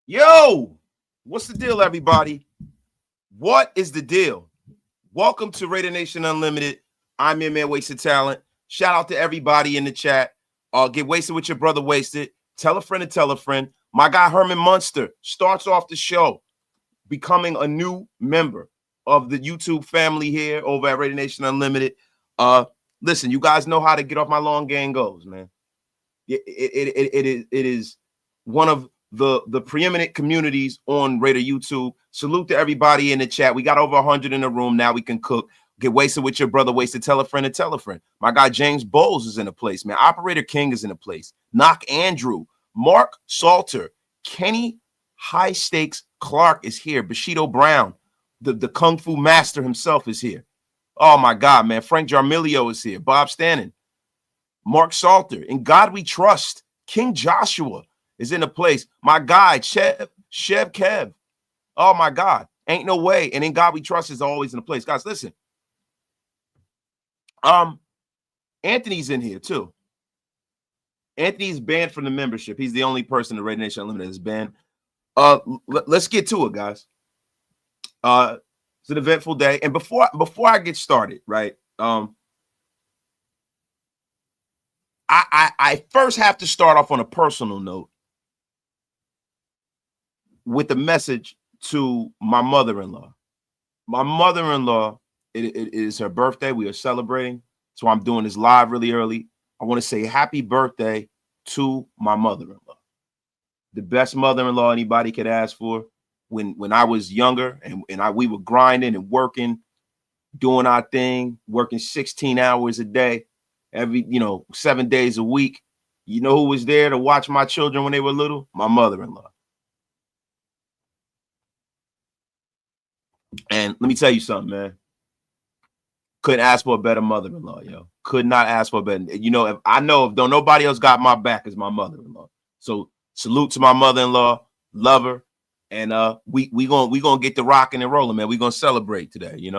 Yo, what's the deal, everybody? What is the deal? Welcome to Raider Nation Unlimited. I'm your man, Wasted Talent. Shout out to everybody in the chat. Get wasted with your brother, Wasted. Tell a friend to tell a friend. My guy Herman Munster starts off the show becoming a new member of the YouTube family here over at Raider Nation Unlimited. Listen, you guys know how to get off my long game goes, man. It is one of the preeminent communities on Raider YouTube. Salute to everybody in the chat. We got over 100 in the room. Now we can cook. Get wasted with your brother, wasted. Tell a friend and tell a friend. My guy James Bowles is in the place, man. Operator King is in the place. Knock Andrew, Mark Salter, Kenny High Stakes Clark is here. Bushido Brown, the Kung Fu master himself is here. Oh my God, man. Frank Jarmilio is here. Bob Stanton, Mark Salter. In God We Trust. King Joshua is in the place. My guy, Chev Kev. Oh my God. Ain't no way. And In God We Trust is always in the place. Guys, listen. Anthony's in here too. Anthony's banned from the membership. He's the only person the Raider Nation Unlimited is banned. Let's get to it, guys. It's an eventful day. And before I get started, right? I first have to start off on a personal note with a message to my mother-in-law. My mother-in-law, it is her birthday. We are celebrating. So I'm doing this live really early. I want to say happy birthday to my mother-in-law. The best mother-in-law anybody could ask for. When I was younger and we were grinding and working, doing our thing, working 16 hours a day, 7 days a week. You know who was there to watch my children when they were little? My mother-in-law. And let me tell you something, man. Couldn't ask for a better mother-in-law, yo. Could not ask for a better. If don't nobody else got my back as my mother-in-law. So salute to my mother-in-law, love her, and we gonna get the rocking and rolling, man. We gonna celebrate today,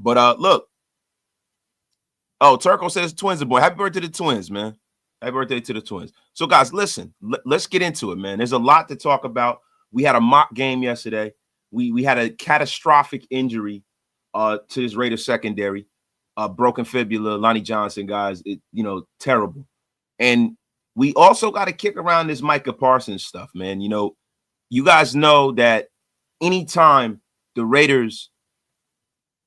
But look. Oh, Turco says twins are born. Happy birthday to the twins, man. Happy birthday to the twins. So, guys, listen. Let's get into it, man. There's a lot to talk about. We had a mock game yesterday. We had a catastrophic injury to this Raider secondary, broken fibula, Lonnie Johnson, guys. Terrible. And we also got to kick around this Micah Parsons stuff, man. You guys know that anytime the Raiders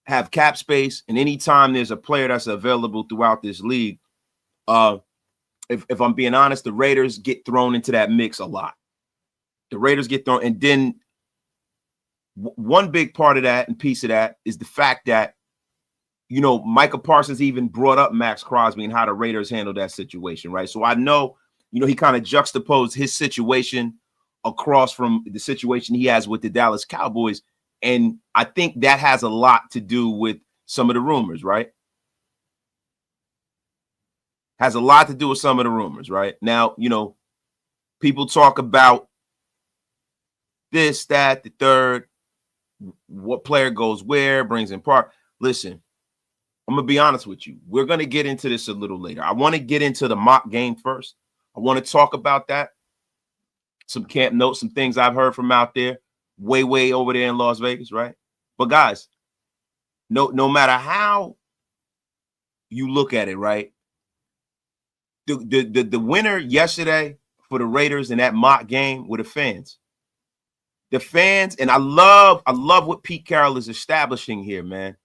have cap space, and anytime there's a player that's available throughout this league, if I'm being honest, the Raiders get thrown into that mix a lot. The Raiders get thrown, and then one big part of that and piece of that is the fact that, Micah Parsons even brought up Max Crosby and how the Raiders handled that situation, right? So I know, he kind of juxtaposed his situation across from the situation he has with the Dallas Cowboys. And I think that has a lot to do with some of the rumors, right? Has a lot to do with some of the rumors, right? Now, people talk about this, that, the third, what player goes where, brings in part. Listen, I'm going to be honest with you. We're going to get into this a little later. I want to get into the mock game first. I want to talk about that. Some camp notes, some things I've heard from out there. Way over there in Las Vegas, right? But guys, no matter how you look at it, right? The winner yesterday for the Raiders in that mock game were the fans. The fans, and I love what Pete Carroll is establishing here, man.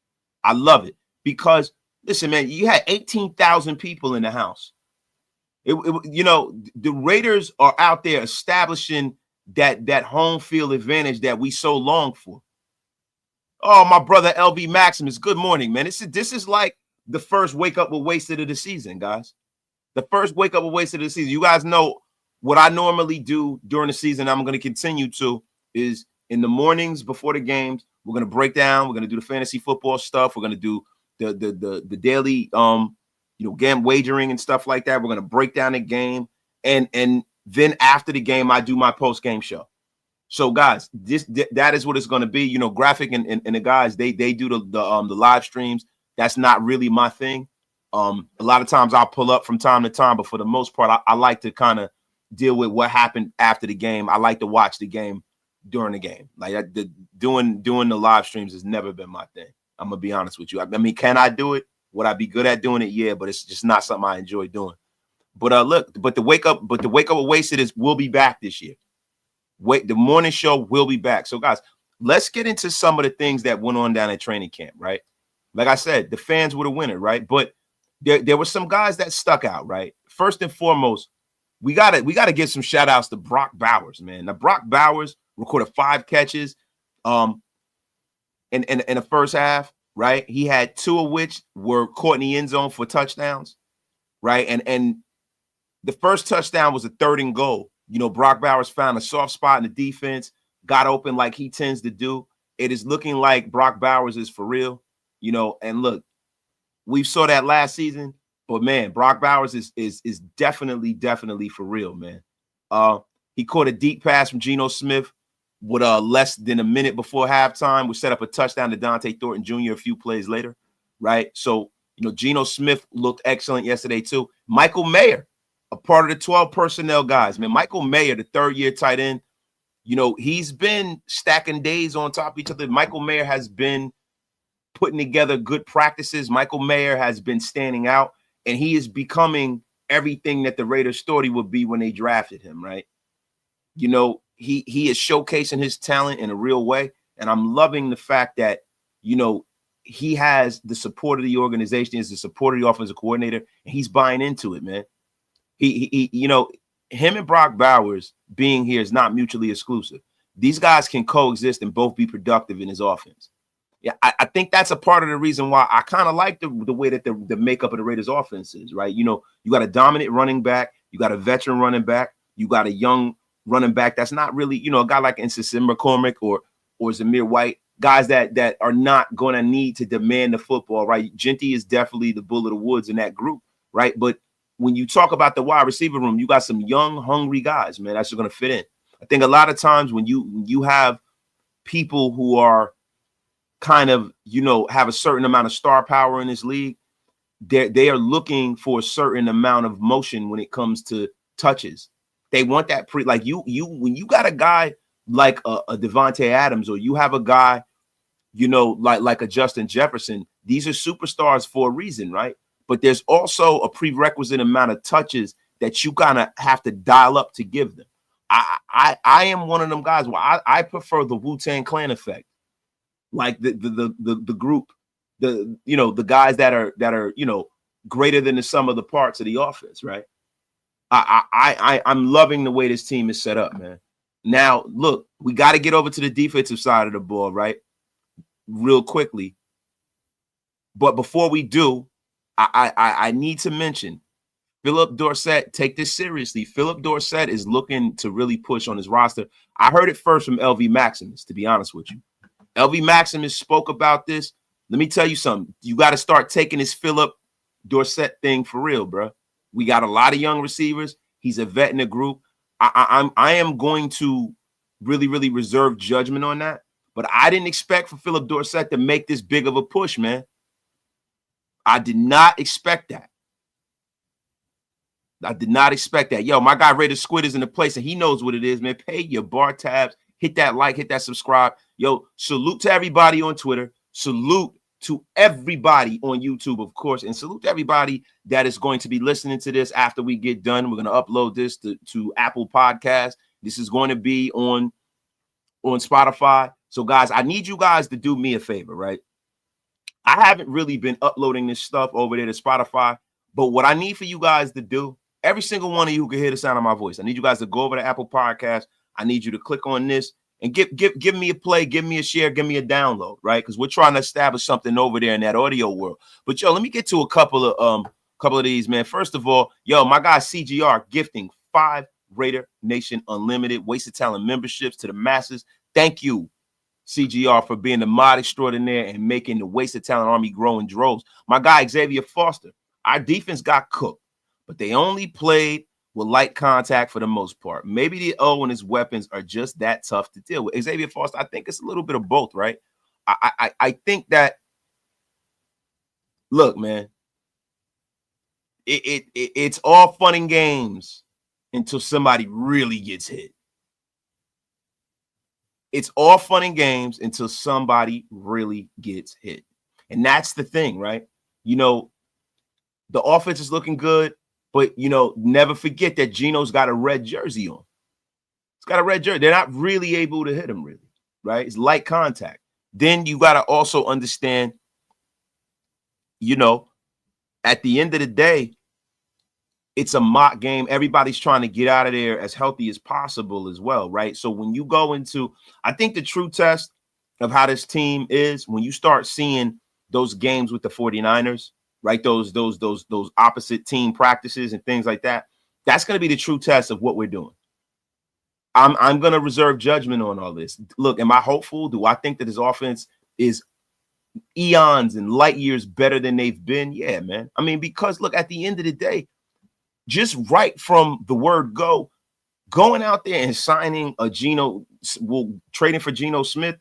I love it because listen, man, you had 18,000 people in the house. The Raiders are out there establishing that home field advantage that we so long for. Oh, my brother LV Maximus, good morning, man. This is like the first wake up with wasted of the season, guys. The first wake up with wasted of the season. You guys know what I normally do during the season. I'm going to continue to is in the mornings before the games. We're going to break down. We're going to do the fantasy football stuff. We're going to do the daily game wagering and stuff like that. We're going to break down the game and then after the game, I do my post-game show. So, guys, that is what it's going to be. Graphic and the guys, they do the live streams. That's not really my thing. A lot of times I'll pull up from time to time, but for the most part, I like to kind of deal with what happened after the game. I like to watch the game during the game. Like doing the live streams has never been my thing. I'm gonna be honest with you. I mean, can I do it? Would I be good at doing it? Yeah, but it's just not something I enjoy doing. But the wake up with Wasted will be back this year. The morning show will be back. So guys, let's get into some of the things that went on down at training camp, right? Like I said, the fans were the winner, right? But there were some guys that stuck out, right? First and foremost, we gotta give some shout outs to Brock Bowers, man. Now, Brock Bowers recorded 5 catches in the first half, right? He had 2 of which were caught in the end zone for touchdowns, right? And the first touchdown was a 3rd and goal. You know, Brock Bowers found a soft spot in the defense, got open like he tends to do. It is looking like Brock Bowers is for real, you know. And look, we saw that last season, but man, Brock Bowers is definitely for real, man. He caught a deep pass from Geno Smith with less than a minute before halftime, which set up a touchdown to Dante Thornton Jr. a few plays later, right? So, you know, Geno Smith looked excellent yesterday too. Michael Mayer, a part of the 12 personnel guys, man. Michael Mayer, the 3rd-year tight end, you know, he's been stacking days on top of each other. Michael Mayer has been putting together good practices. Michael Mayer has been standing out, and he is becoming everything that the Raiders thought he would be when they drafted him, right? You know, he is showcasing his talent in a real way, and I'm loving the fact that, you know, he has the support of the organization, is the support of the offensive coordinator, and he's buying into it, man. He you know, him and Brock Bowers being here is not mutually exclusive. These guys can coexist and both be productive in his offense. Yeah, I think that's a part of the reason why I kind of like the way that the makeup of the Raiders offense is, right? You know, you got a dominant running back, you got a veteran running back, you got a young running back that's not really, you know, a guy like Nsim McCormick or Zamir White, guys that are not going to need to demand the football, right? Genty is definitely the bull of the woods in that group, right? But when you talk about the wide receiver room, you got some young, hungry guys, man, that's just going to fit in. I think a lot of times when you have people who are kind of, you know, have a certain amount of star power in this league, they are looking for a certain amount of motion when it comes to touches. They want that when you got a guy like a Devontae Adams, or you have a guy, you know, like a Justin Jefferson, these are superstars for a reason, right? But there's also a prerequisite amount of touches that you kind of have to dial up to give them. I am one of them guys where I prefer the Wu-Tang Clan effect, like the group, you know, the guys that are you know, greater than the sum of the parts of the offense, right? I'm loving the way this team is set up, man. Now, look, we got to get over to the defensive side of the ball, right? Real quickly. But before we do, I need to mention Philip Dorsett. Take this seriously. Philip Dorsett is looking to really push on his roster. I heard it first from LV Maximus, to be honest with you. LV Maximus spoke about this. Let me tell you something. You got to start taking this Philip Dorsett thing for real, bro. We got a lot of young receivers. He's a vet in the group. I am going to really reserve judgment on that. But I didn't expect for Philip Dorsett to make this big of a push, man. I did not expect that. Yo, my guy Raider Squid is in the place, and he knows what it is, man. Pay your bar tabs. Hit that like, hit that subscribe. Yo, salute to everybody on Twitter. Salute to everybody on YouTube, of course, and salute to everybody that is going to be listening to this after we get done. We're going to upload this to Apple Podcasts. This is going to be on Spotify. So, guys, I need you guys to do me a favor, right? I haven't really been uploading this stuff over there to Spotify, but what I need for you guys to do, every single one of you who can hear the sound of my voice, I need you guys to go over to Apple Podcasts. I need you to click on this and give me a play, give me a share, give me a download, right? Because we're trying to establish something over there in that audio world. But yo, let me get to a couple of these, man. First of all, yo, my guy CGR gifting 5 Raider Nation Unlimited Wasted Talent memberships to the masses. Thank you, CGR, for being the mod extraordinaire and making the Wasted Talent Army grow in droves. My guy Xavier Foster, our defense got cooked, but they only played with light contact for the most part. Maybe the O and his weapons are just that tough to deal with. Xavier Foster, I think it's a little bit of both, right? I think that, look, man, it's all fun and games until somebody really gets hit. It's all fun and games until somebody really gets hit. And that's the thing, right? You know, the offense is looking good, but, you know, never forget that Geno's got a red jersey on. It's got a red jersey. They're not really able to hit him, really, right? It's light contact. Then you got to also understand, you know, at the end of the day, it's a mock game. Everybody's trying to get out of there as healthy as possible as well, right? So when you go into, I think the true test of how this team is, when you start seeing those games with the 49ers, right? Those opposite team practices and things like that, that's going to be the true test of what we're doing. I'm going to reserve judgment on all this. Look, am I hopeful? Do I think that this offense is eons and light years better than they've been? Yeah, man. I mean, because look, at the end of the day, just right from the word go, going out there and signing a trading for Geno Smith,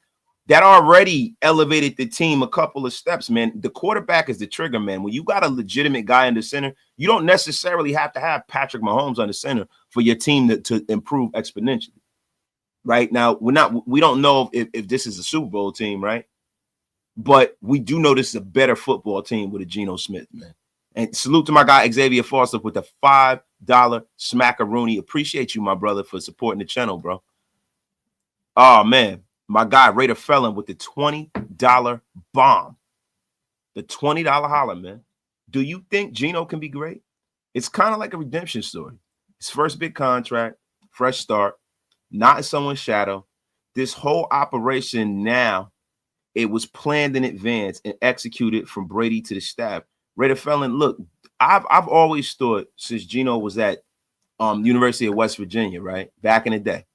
that already elevated the team a couple of steps, man. The quarterback is the trigger, man. When you got a legitimate guy in the center, you don't necessarily have to have Patrick Mahomes on the center for your team to improve exponentially. Right now, we don't know if this is a Super Bowl team, right? But we do know this is a better football team with a Geno Smith, man. And salute to my guy Xavier Foster with a $5 smackaroonie. Appreciate you, my brother, for supporting the channel, bro. Oh man, my guy Raider Felon with the $20 bomb. The $20 holler, man. Do you think Geno can be great? It's kind of like a redemption story. His first big contract, fresh start, not in someone's shadow. This whole operation now, it was planned in advance and executed from Brady to the staff. Raider Felon, look, I've always thought since Geno was at University of West Virginia, right, back in the day,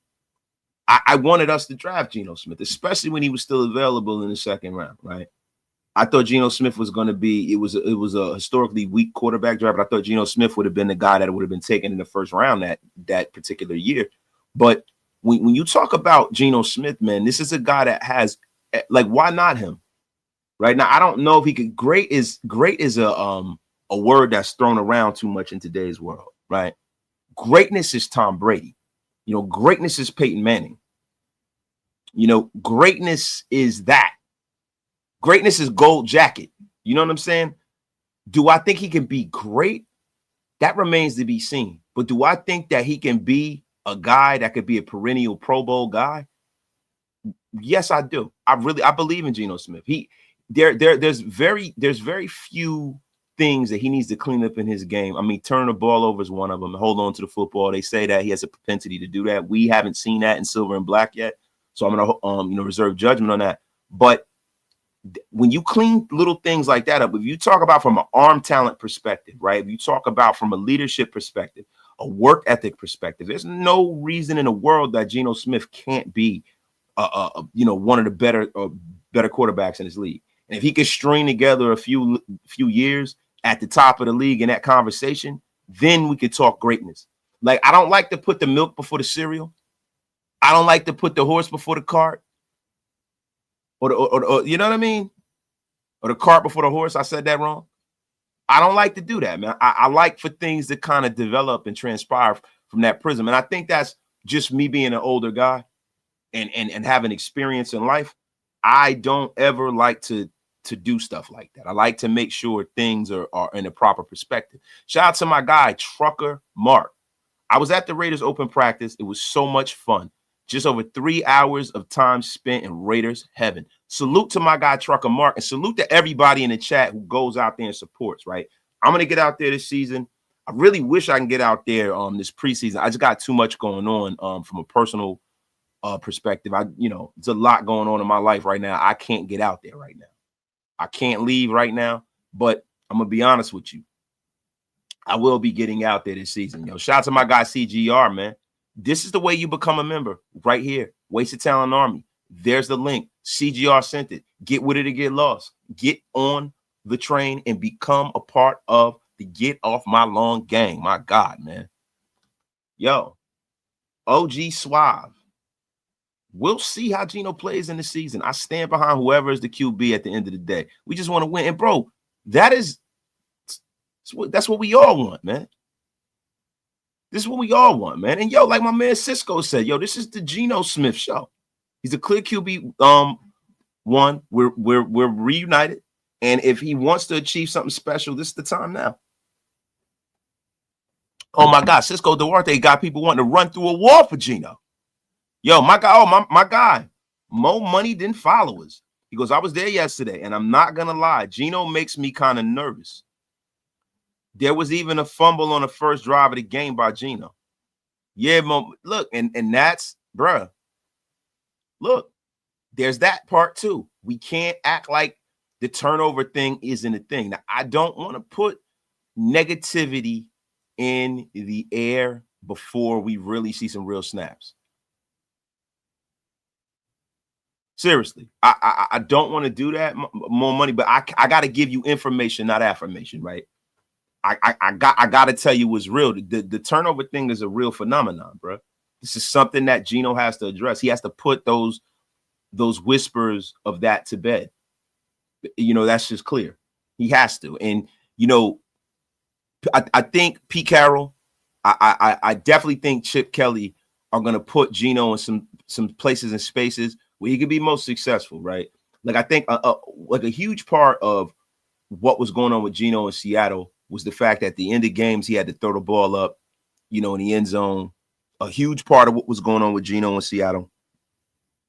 I wanted us to draft Geno Smith, especially when he was still available in the second round, right? I thought Geno Smith was going to be, it was a historically weak quarterback draft, but I thought Geno Smith would have been the guy that would have been taken in the first round that particular year. But when you talk about Geno Smith, man, this is a guy that has, like, why not him? Right now, I don't know if he could. Great is a word that's thrown around too much in today's world, right? Greatness is Tom Brady. You know, greatness is Peyton Manning. You know, greatness is that. Greatness is gold jacket. You know what I'm saying? Do I think he can be great? That remains to be seen. But do I think that he can be a guy that could be a perennial Pro Bowl guy? Yes, I do. I believe in Geno Smith. There's very few things that he needs to clean up in his game. I mean, turn the ball over is one of them. Hold on to the football. They say that he has a propensity to do that. We haven't seen that in silver and black yet, so I'm gonna reserve judgment on that. But when you clean little things like that up, if you talk about from an arm talent perspective, right? If you talk about from a leadership perspective, a work ethic perspective, there's no reason in the world that Geno Smith can't be, one of the better quarterbacks in this league. And if he could string together a few years at the top of the league in that conversation, then we could talk greatness. Like, I don't like to put the milk before the cereal. I don't like to put the horse before the cart. Or you know what I mean? Or the cart before the horse. I said that wrong. I don't like to do that, man. I like for things to kind of develop and transpire from that prism. And I think that's just me being an older guy and having experience in life. I don't ever like to do stuff like that. I like to make sure things are in a proper perspective. Shout out to my guy, Trucker Mark. I was at the Raiders open practice. It was so much fun. Just over 3 hours of time spent in Raiders heaven. Salute to my guy, Trucker Mark, and salute to everybody in the chat who goes out there and supports, right? I'm going to get out there this season. I really wish I can get out there this preseason. I just got too much going on from a personal perspective. It's a lot going on in my life right now. I can't get out there right now. I can't leave right now, but I'm going to be honest with you. I will be getting out there this season. Yo, shout out to my guy, CGR, man. This is the way you become a member right here. Wasted Talent Army. There's the link. CGR sent it. Get with it or get lost. Get on the train and become a part of the Get Off My Lawn gang. My God, man. Yo, OG Suave. We'll see how Geno plays in the season. I stand behind whoever is the QB at the end of the day. We just want to win. And, bro, that's what we all want, man. This is what we all want, man. And yo, like my man Cisco said, yo, this is the Geno Smith show. He's a clear QB. One, we're reunited, and if he wants to achieve something special, this is the time now. Oh my God, Cisco Duarte got people wanting to run through a wall for Geno. Yo, my guy, my guy, more money than followers. He goes, I was there yesterday, and I'm not gonna lie, Geno makes me kind of nervous. There was even a fumble on the first drive of the game by Geno. Yeah, look, and that's, bruh. Look, there's that part too. We can't act like the turnover thing isn't a thing. Now, I don't want to put negativity in the air before we really see some real snaps. Seriously, I don't want to do that. More money, but I got to give you information, not affirmation, right? I got to tell you what's real. The turnover thing is a real phenomenon, bro. This is something that Geno has to address. He has to put those whispers of that to bed. You know, that's just clear. He has to. And, you know, I think Pete Carroll, I definitely think Chip Kelly are going to put Geno in some places and spaces where he could be most successful, right? Like, I think like a huge part of what was going on with Geno in Seattle was the fact that at the end of games, he had to throw the ball up, you know, in the end zone. A huge part of what was going on with Geno in Seattle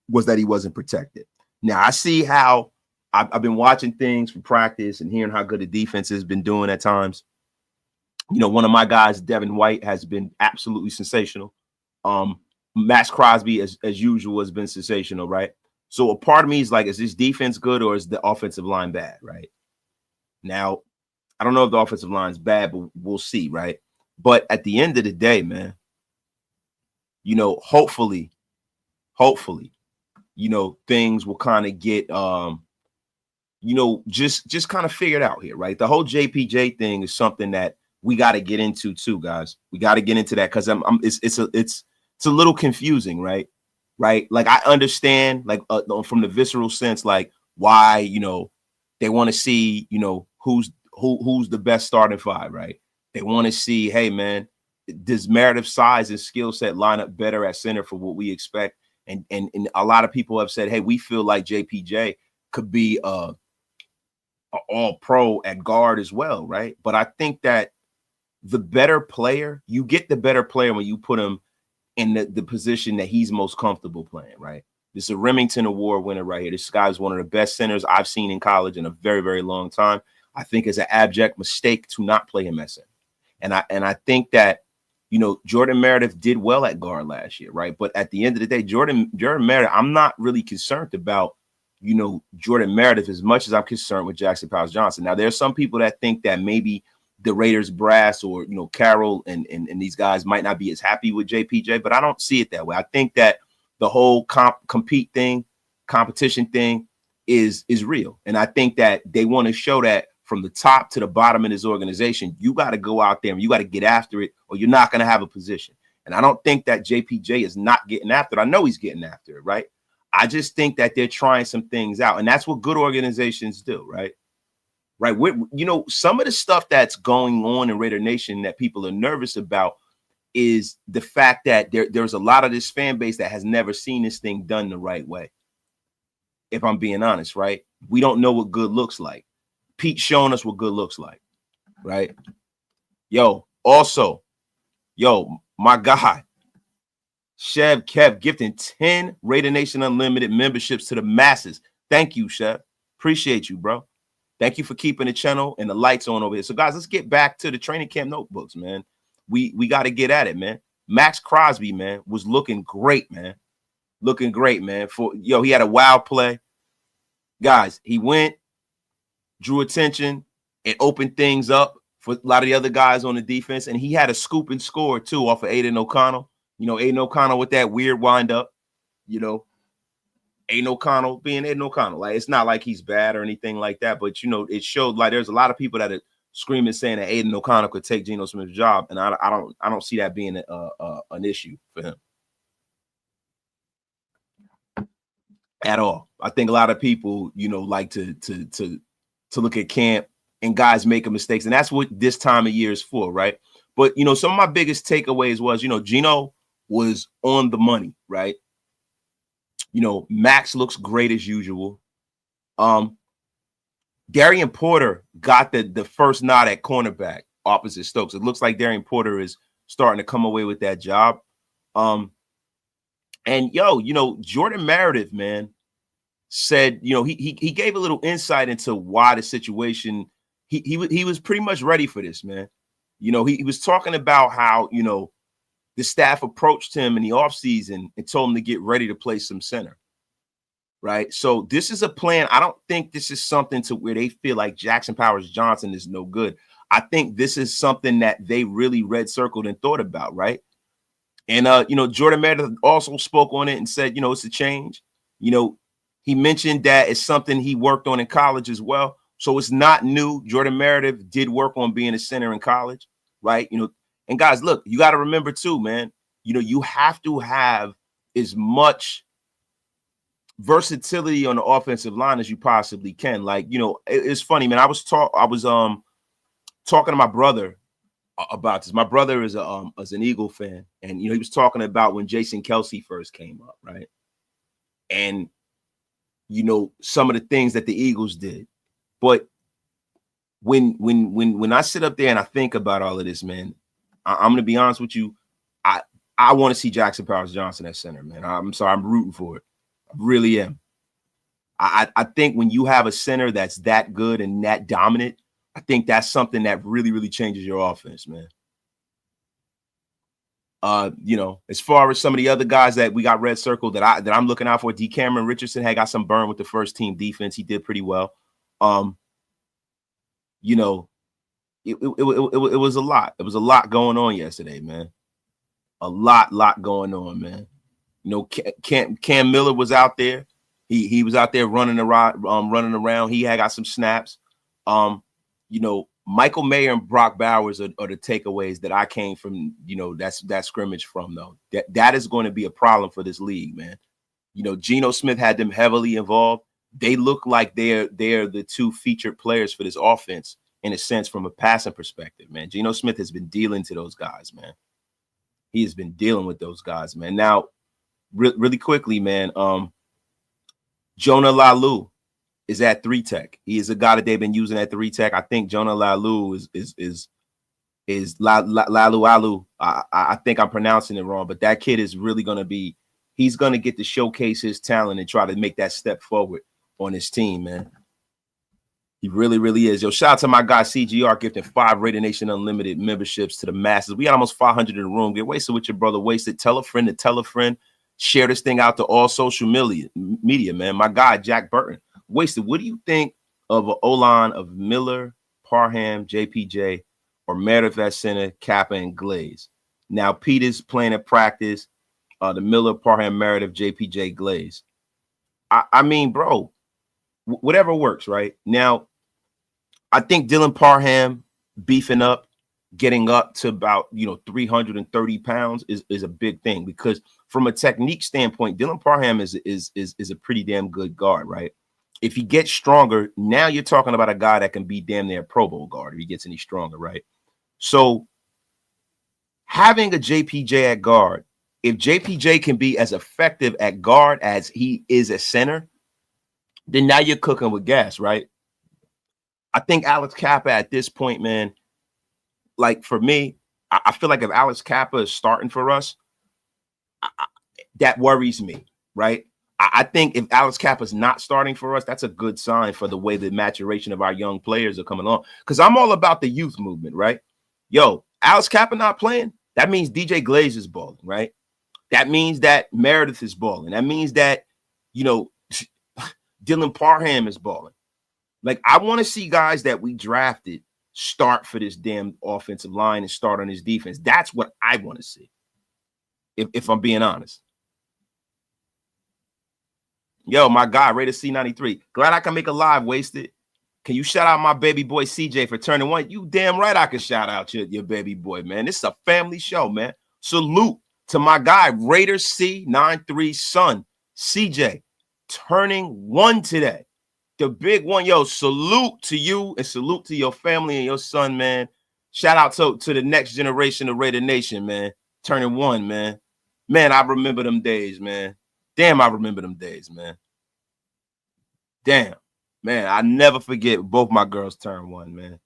was that he wasn't protected. Now, I see how I've been watching things from practice and hearing how good the defense has been doing at times. You know, one of my guys, Devin White, has been absolutely sensational. Max Crosby, as usual, has been sensational, right? So a part of me is like, is this defense good or is the offensive line bad, right? Now, I don't know if the offensive line is bad, but we'll see, right? But at the end of the day, man, you know, hopefully, you know, things will kind of get, you know, just kind of figured out here, right? The whole JPJ thing is something that we got to get into too, guys. We got to get into that because it's a little confusing, right? Right? Like, I understand, like, from the visceral sense, like, why, you know, they want to see, you know, who's the best starting five, right? They want to see, hey, man, does Meredith's size and skill set line up better at center for what we expect? And a lot of people have said, hey, we feel like JPJ could be a all-pro at guard as well, right? But I think that the better player, you get the better player when you put him in the position that he's most comfortable playing, right? This is a Remington Award winner right here. This guy's one of the best centers I've seen in college in a very, very long time. I think it's an abject mistake to not play him at center. And I think that, you know, Jordan Meredith did well at guard last year, right? But at the end of the day, Jordan Meredith, I'm not really concerned about, you know, Jordan Meredith as much as I'm concerned with Jackson Powers-Johnson. Now, there are some people that think that maybe the Raiders brass or, you know, Carroll and these guys might not be as happy with JPJ, but I don't see it that way. I think that the whole competition thing is real. And I think that they want to show that from the top to the bottom of this organization, you got to go out there and you got to get after it or you're not going to have a position. And I don't think that JPJ is not getting after it. I know he's getting after it, right? I just think that they're trying some things out. And that's what good organizations do, right? Right. You know, some of the stuff that's going on in Raider Nation that people are nervous about is the fact that there's a lot of this fan base that has never seen this thing done the right way. If I'm being honest, right? We don't know what good looks like. Pete's showing us what good looks like, right? Yo, also, my guy, Chev Kev gifting 10 Raider Nation Unlimited memberships to the masses. Thank you, Chev. Appreciate you, bro. Thank you for keeping the channel and the lights on over here. So, guys, let's get back to the training camp notebooks, man. We got to get at it, man. Max Crosby, man, was looking great, man. Looking great, man. He had a wild play. Guys, he went, drew attention, and opened things up for a lot of the other guys on the defense. And he had a scoop and score, too, off of Aiden O'Connell. You know, Aiden O'Connell with that weird wind-up, you know. Aiden O'Connell being Aiden O'Connell. Like, it's not like he's bad or anything like that, but, you know, it showed, like, there's a lot of people that are screaming saying that Aiden O'Connell could take Geno Smith's job, and I don't see that being an issue for him at all. I think a lot of people, you know, like to look at camp and guys making mistakes, and that's what this time of year is for, right? But, some of my biggest takeaways was, Geno was on the money, right? Max looks great as usual. Darian Porter got the first nod at cornerback opposite Stokes. It looks like Darian Porter is starting to come away with that job. And Jordan Meredith, man, said, he gave a little insight into why the situation, he was pretty much ready for this, man. He was talking about how, the staff approached him in the offseason and told him to get ready to play some center. Right. So this is a plan. I don't think this is something to where they feel like Jackson Powers Johnson is no good. I think this is something that they really red circled and thought about. Right. And, Jordan Meredith also spoke on it and said, it's a change. He mentioned that it's something he worked on in college as well. So it's not new. Jordan Meredith did work on being a center in college. Right. And guys, look, you got to remember, too, man, you have to have as much versatility on the offensive line as you possibly can. Like, it's funny, man. I was talking to my brother about this. My brother is an Eagle fan, and he was talking about when Jason Kelce first came up, right? And some of the things that the Eagles did. But when I sit up there and I think about all of this, man, I'm gonna be honest with you. I want to see Jackson Powers Johnson at center, man. I'm sorry, I'm rooting for it. I really am. I think when you have a center that's that good and that dominant, I think that's something that really, really changes your offense, man. As far as some of the other guys that we got red circled that I'm looking out for, D. Cameron Richardson had got some burn with the first team defense. He did pretty well. It was a lot. It was a lot going on yesterday, man. A lot going on, man. Cam Miller was out there. He was out there running around. He had got some snaps. Michael Mayer and Brock Bowers are the takeaways that I came from. That scrimmage from, though. That is going to be a problem for this league, man. Geno Smith had them heavily involved. They look like they're the two featured players for this offense in a sense from a passing perspective, man. Geno Smith has been dealing to those guys, man. He has been dealing with those guys, man. Now, really quickly, man, Jonah Lalu is at 3 tech. He is a guy that they've been using at 3 tech. I think Jonah Lalu is Lalu. I think I'm pronouncing it wrong, but that kid is really going to be, he's going to get to showcase his talent and try to make that step forward on his team, man. He really, really is. Yo, shout out to my guy CGR gifting 5 Raider Nation Unlimited memberships to the masses. We got almost 500 in the room. Get wasted with your brother. Wasted. Tell a friend to tell a friend. Share this thing out to all social media, man. My guy, Jack Burton. Wasted. What do you think of an O-line of Miller, Parham, JPJ, or Meredith at center, Kappa, and Glaze? Now, Peter's playing at practice. The Miller, Parham, Meredith, JPJ, Glaze. I mean, bro, whatever works, right? Now, I think Dylan Parham beefing up, getting up to about 330 pounds is a big thing, because from a technique standpoint, Dylan Parham is a pretty damn good guard, right? If he gets stronger, now you're talking about a guy that can be damn near Pro Bowl guard if he gets any stronger, right? So having a JPJ at guard, if JPJ can be as effective at guard as he is at center, then now you're cooking with gas, right? I think Alex Kappa at this point, man, like for me, I feel like if Alex Kappa is starting for us, that worries me, right? I think if Alex Kappa is not starting for us, that's a good sign for the way the maturation of our young players are coming along. Because I'm all about the youth movement, right? Yo, Alex Kappa not playing, that means DJ Glaze is balling, right? That means that Meredith is balling. That means that, Dylan Parham is balling. Like, I want to see guys that we drafted start for this damn offensive line and start on his defense. That's what I want to see, if I'm being honest. Yo, my guy, Raider C93. Glad I can make a live, Wasted. Can you shout out my baby boy CJ for turning 1? You damn right I can shout out your baby boy, man. This is a family show, man. Salute to my guy, Raider C93 son, CJ, turning 1 today. The big one. Yo, salute to you and salute to your family and your son, man. Shout out to the next generation of Raider Nation, man. Turning 1, man. Man, I remember them days, man. Damn, I remember them days, man. Damn. Man, I never forget both my girls turn 1, man.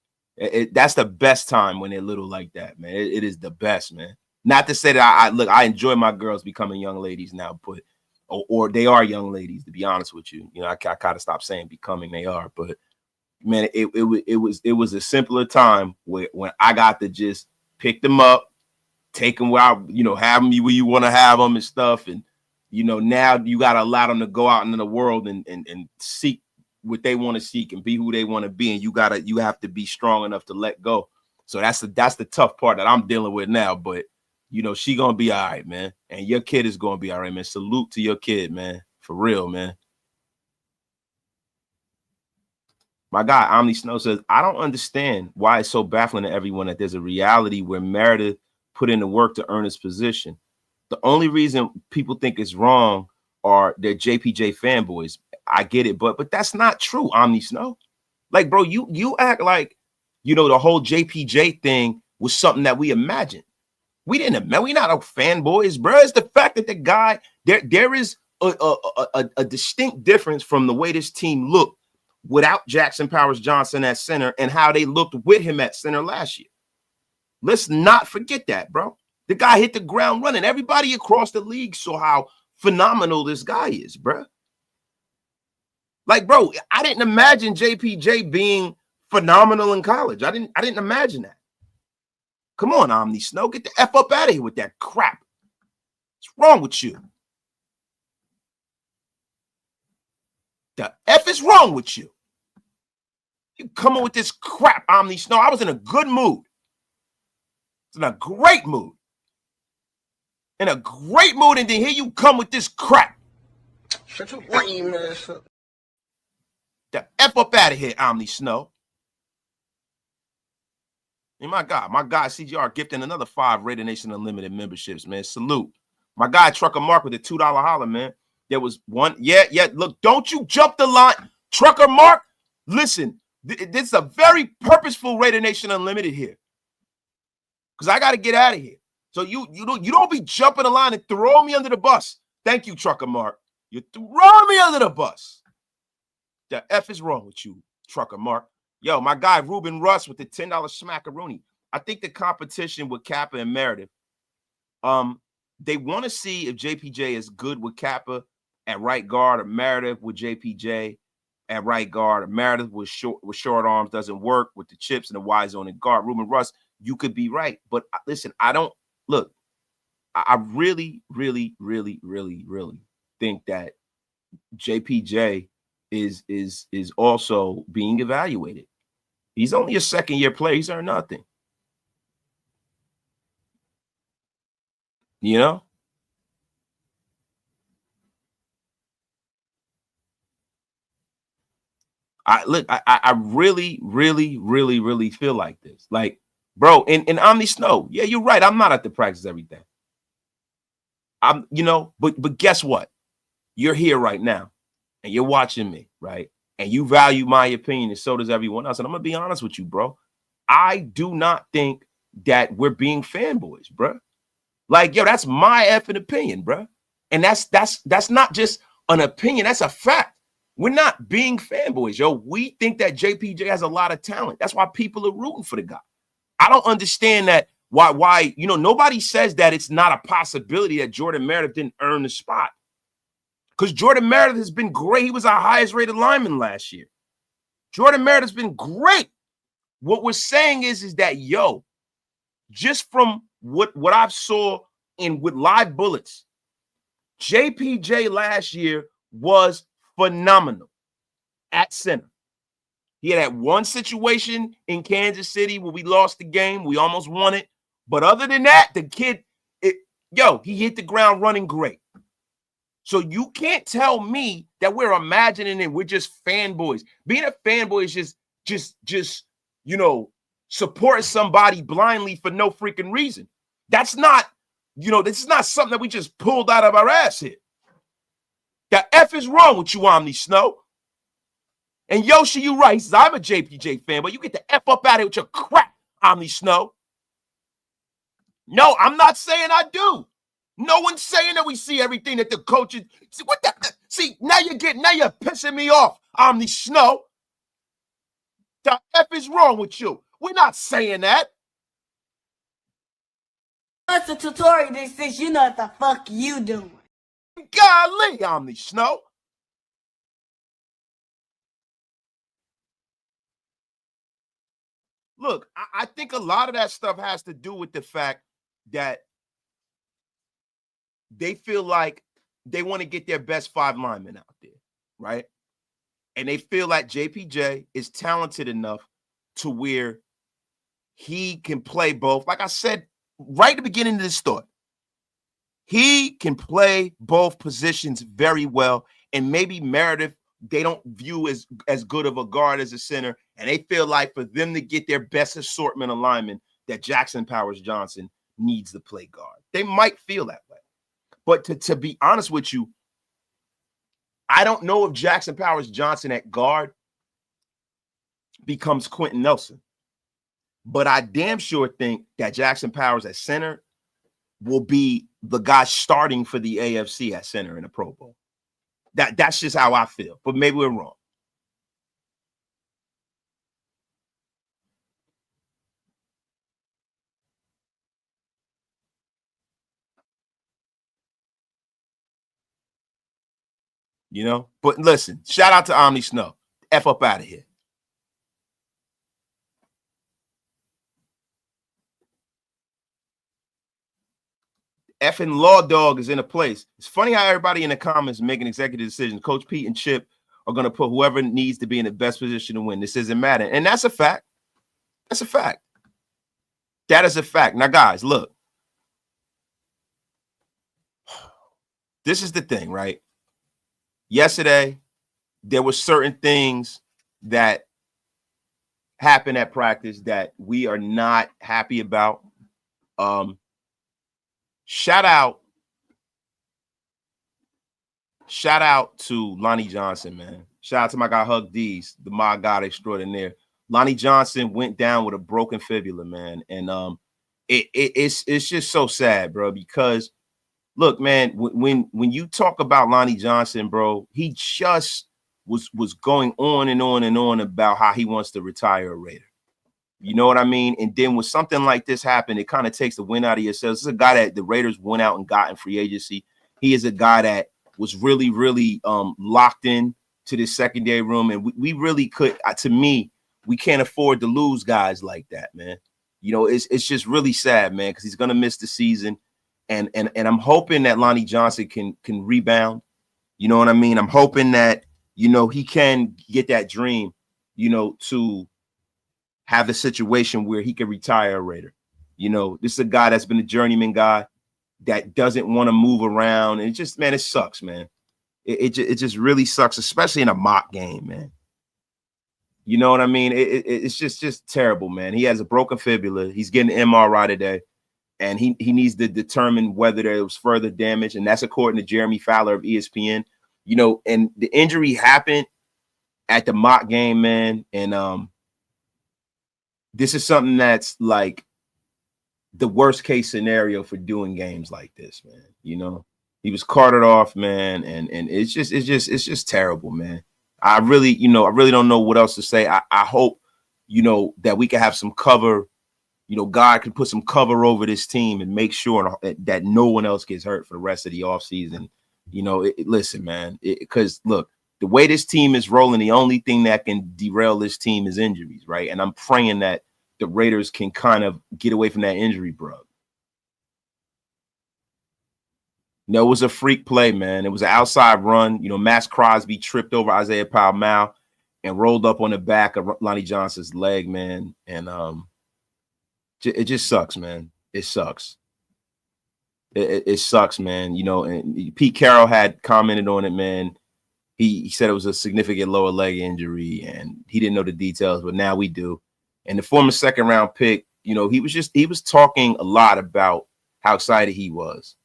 That's the best time when they're little like that, man. It is the best, man. Not to say that I enjoy my girls becoming young ladies now, but or they are young ladies, to be honest with you. You know, I kind of stopped saying becoming, they are, but man, it was a simpler time when I got to just pick them up, take them where I, have them where you want to have them and stuff. And, now you got to allow them to go out into the world and seek what they want to seek and be who they want to be. And you have to be strong enough to let go. So that's the tough part that I'm dealing with now. But, she going to be all right, man. And your kid is going to be all right, man. Salute to your kid, man. For real, man. My guy, Omni Snow says, I don't understand why it's so baffling to everyone that there's a reality where Meredith put in the work to earn his position. The only reason people think it's wrong are they're JPJ fanboys. I get it, but that's not true, Omni Snow. Like, bro, you act like, the whole JPJ thing was something that we imagined. We didn't imagine. We're not fanboys, bro. It's the fact that the guy, there is a distinct difference from the way this team looked without Jackson Powers Johnson at center and how they looked with him at center last year. Let's not forget that, bro. The guy hit the ground running. Everybody across the league saw how phenomenal this guy is, bro. Like, bro, I didn't imagine JPJ being phenomenal in college. I didn't imagine that. Come on, Omni Snow, get the F up out of here with that crap. What's wrong with you? The F is wrong with you. You coming with this crap, Omni Snow. I was in a good mood. It's in a great mood. In a great mood, and then here you come with this crap. Shut your lame ass up. The F up out of here, Omni Snow. And my guy CGR gifting another 5 Raider Nation Unlimited memberships, man. Salute. My guy Trucker Mark with a $2 holler, man. There was one. Yeah. Look, don't you jump the line. Trucker Mark, listen, this is a very purposeful Raider Nation Unlimited here. Because I got to get out of here. So you don't be jumping the line and throwing me under the bus. Thank you, Trucker Mark. You're throwing me under the bus. The F is wrong with you, Trucker Mark. Yo, my guy Ruben Russ with the $10 smackaroonie. I think the competition with Kappa and Meredith, they want to see if JPJ is good with Kappa at right guard or Meredith with JPJ at right guard or Meredith with short arms doesn't work with the chips and the Y zone and guard. Ruben Russ, you could be right. But listen, I really, really, really, really, really think that JPJ is also being evaluated. He's only a second-year player. He's earned nothing. I really, really, really, really feel like this. Like, bro, and Omni Snow, yeah, you're right. I'm not at the practice every day. But guess what? You're here right now, and you're watching me, right? And you value my opinion, and so does everyone else. And I'm gonna be honest with you, bro. I do not think that we're being fanboys, bro. Like, yo, that's my effing opinion, bro. And that's not just an opinion, that's a fact. We're not being fanboys, yo. We think that JPJ has a lot of talent. That's why people are rooting for the guy. I don't understand that why nobody says that it's not a possibility that Jordan Meredith didn't earn the spot. Because Jordan Meredith has been great. He was our highest rated lineman last year. Jordan Meredith's been great. What we're saying is that, yo, just from what I've saw with live bullets, JPJ last year was phenomenal at center. He had that one situation in Kansas City where we lost the game. We almost won it. But other than that, the kid, he hit the ground running great. So you can't tell me that we're imagining it. We're just fanboys. Being a fanboy is just supporting somebody blindly for no freaking reason. That's not, this is not something that we just pulled out of our ass here. The F is wrong with you, Omni Snow. And Yoshi, you right. He says, I'm a JPJ fan, but you get the F up out of here with your crap. Omni Snow. No, I'm not saying I do. No one's saying that we see everything that the coaches see. What the see? Now you're pissing me off, Omni Snow. The F is wrong with you? We're not saying that. That's a tutorial that says you know what the fuck you doing. Golly, Omni Snow. Look, I think a lot of that stuff has to do with the fact that they feel like they want to get their best 5 linemen out there, right? And they feel like JPJ is talented enough to where he can play both. Like I said right at the beginning of this thought, he can play both positions very well. And maybe Meredith, they don't view as good of a guard as a center. And they feel like for them to get their best assortment of linemen, that Jackson Powers Johnson needs to play guard. They might feel that way. But to be honest with you, I don't know if Jackson Powers Johnson at guard becomes Quentin Nelson. But I damn sure think that Jackson Powers at center will be the guy starting for the AFC at center in the Pro Bowl. That's just how I feel. But maybe we're wrong. You know, but listen, shout out to Omni Snow. F up out of here. Effing Law Dog is in a place. It's funny how everybody in the comments is making executive decisions. Coach Pete and Chip are going to put whoever needs to be in the best position to win. This isn't matter. And that's a fact. That's a fact. That is a fact. Now, guys, look. This is the thing, right? Yesterday, there were certain things that happened at practice that we are not happy about. Shout out to Lonnie Johnson, man. Shout out to my guy Hug D's, the my God extraordinaire. Lonnie Johnson went down with a broken fibula, man, and it's just so sad, bro. Because look, man, when you talk about Lonnie Johnson, bro, he just was going on and on and on about how he wants to retire a Raider. You know what I mean? And then when something like this happened, it kind of takes the wind out of yourself. This is a guy that the Raiders went out and got in free agency. He is a guy that was really, really locked in to this secondary room. And we really could, to me, we can't afford to lose guys like that, man. You know, it's just really sad, man, because he's going to miss the season. And I'm hoping that Lonnie Johnson can rebound. You know what I mean? I'm hoping that, you know, he can get that dream, you know, to have a situation where he can retire a Raider. You know, this is a guy that's been a journeyman guy that doesn't want to move around. And it just, man, it sucks, man. It just really sucks, especially in a mock game, man. You know what I mean? It's just terrible, man. He has a broken fibula. He's getting an MRI today, and he needs to determine whether there was further damage. And that's according to Jeremy Fowler of ESPN. You know, and the injury happened at the mock game, man. And this is something that's like the worst case scenario for doing games like this, man. You know, he was carted off, man, and it's just terrible, man. I really don't know what else to say. I hope, you know, that we can have some cover. You know, God can put some cover over this team and make sure that no one else gets hurt for the rest of the offseason. You know, listen, man, because look, the way this team is rolling, the only thing that can derail this team is injuries, right? And I'm praying that the Raiders can kind of get away from that injury bug. No, it was a freak play, man. It was an outside run. You know, Max Crosby tripped over Isaiah Powell and rolled up on the back of Lonnie Johnson's leg, man. And it just sucks, man. It sucks. It sucks, man. You know, and Pete Carroll had commented on it, man. He said it was a significant lower leg injury, and he didn't know the details, but now we do. And the former second-round pick, you know, he was talking a lot about how excited he was.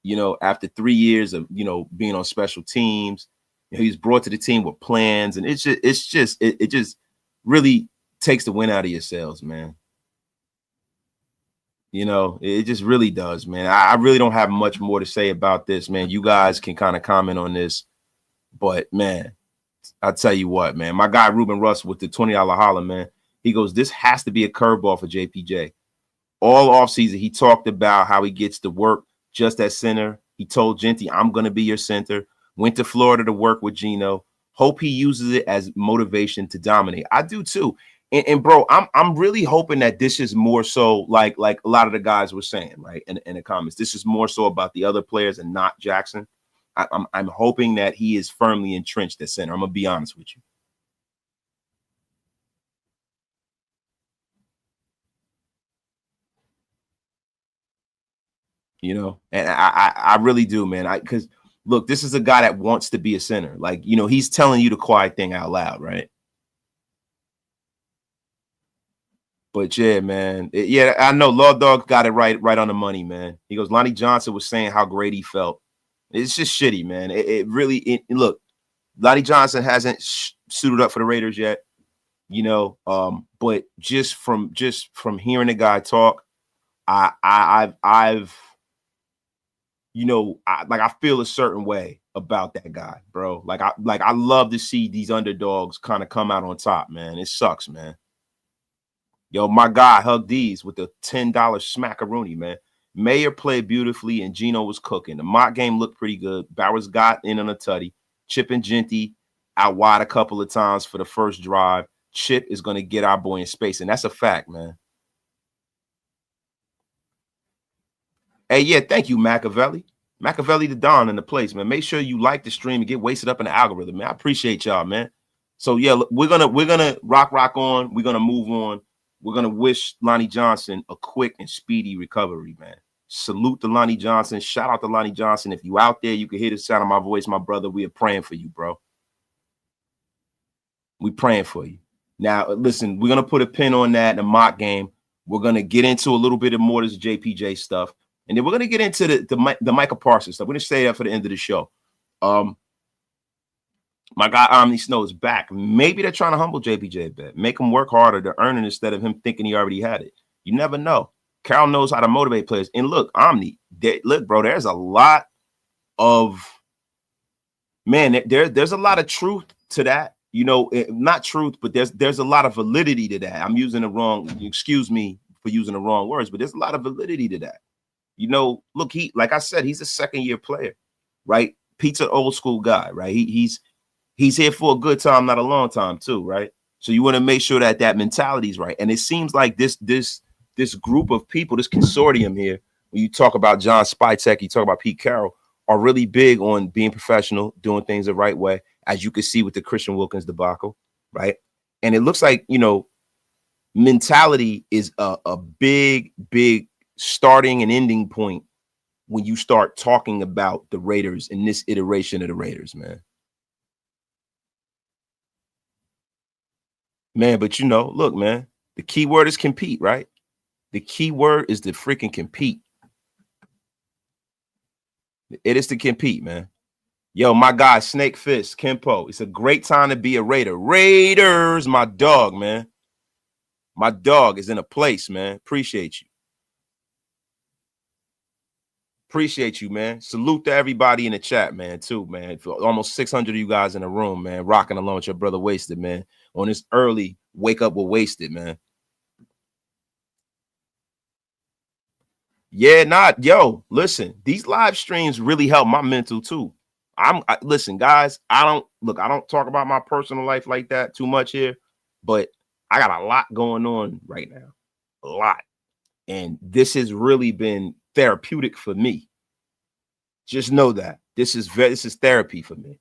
You know, after 3 years of, you know, being on special teams, you know, he was brought to the team with plans, and it just really takes the wind out of your sails, man. You know, it just really does, man. I really don't have much more to say about this, man. You guys can kind of comment on this, but man, I'll tell you what, man. My guy Ruben Russ with the $20 holler, man. He goes, this has to be a curveball for JPJ. All offseason, he talked about how he gets to work just at center. He told Genty, I'm going to be your center. Went to Florida to work with Geno. Hope he uses it as motivation to dominate. I do too. And bro, I'm really hoping that this is more so like a lot of the guys were saying, right, in the comments. This is more so about the other players and not Jackson. I'm hoping that he is firmly entrenched at center. I'm gonna be honest with you. You know, and I really do, man. Because look, this is a guy that wants to be a center. Like, you know, he's telling you the quiet thing out loud, right? But yeah, man. Yeah, I know Law Dog got it right on the money, man. He goes, Lonnie Johnson was saying how great he felt. It's just shitty, man. It really look, Lonnie Johnson hasn't suited up for the Raiders yet, you know. But just from hearing the guy talk, I've you know, I feel a certain way about that guy, bro. I love to see these underdogs kind of come out on top, man. It sucks, man. Yo, my guy Hug D's with the $10 smackaroonie, man. Mayer played beautifully and Geno was cooking. The mock game looked pretty good. Bowers got in on a tutty. Chip and Genty out wide a couple of times for the first drive. Chip is going to get our boy in space, and that's a fact, man. Hey, yeah, thank you, Machiavelli. Machiavelli the Don in the place, man. Make sure you like the stream and get wasted up in the algorithm, man. I appreciate y'all, man. So yeah, we're gonna rock on. We're gonna move on. We're going to wish Lonnie Johnson a quick and speedy recovery, man. Salute to Lonnie Johnson. Shout out to Lonnie Johnson. If you out there, you can hear the sound of my voice, my brother. We are praying for you, bro. We praying for you. Now, listen, we're going to put a pin on that in the mock game. We're going to get into a little bit of more of this JPJ stuff. And then we're going to get into the Micah Parsons stuff. We're going to say that for the end of the show. My guy Omni Snow is back. Maybe they're trying to humble JPJ a bit, make him work harder to earn it instead of him thinking he already had it. You never know. Carroll knows how to motivate players. And look, Omni, look, bro, there's a lot of there's a lot of truth to that. You know, not truth, but there's a lot of validity to that. I'm using the wrong, excuse me for using the wrong words, but there's a lot of validity to that. You know, look, like I said, he's a second-year player, right? Pete's an old school guy, right? He's here for a good time, not a long time, too, right? So you want to make sure that mentality is right. And it seems like this group of people, this consortium here, when you talk about John Spytek, you talk about Pete Carroll, are really big on being professional, doing things the right way, as you can see with the Christian Wilkins debacle, right? And it looks like, you know, mentality is a big starting and ending point when you start talking about the Raiders in this iteration of the Raiders, man. Man, but you know, look, man, the key word is compete, right? The key word is to freaking compete. It is to compete, man. Yo, my guy, Snake Fist, Kempo. It's a great time to be a Raider. Raiders, my dog, man. My dog is in a place, man. Appreciate you. Appreciate you, man. Salute to everybody in the chat, man, too, man. For almost 600 of you guys in the room, man, rocking along with your brother Wasted, man. On this early wake up with Wasted, man. Yeah, yo, listen, these live streams really help my mental too. Listen, guys, I don't talk about my personal life like that too much here, but I got a lot going on right now. A lot. And this has really been therapeutic for me. Just know that this is therapy for me.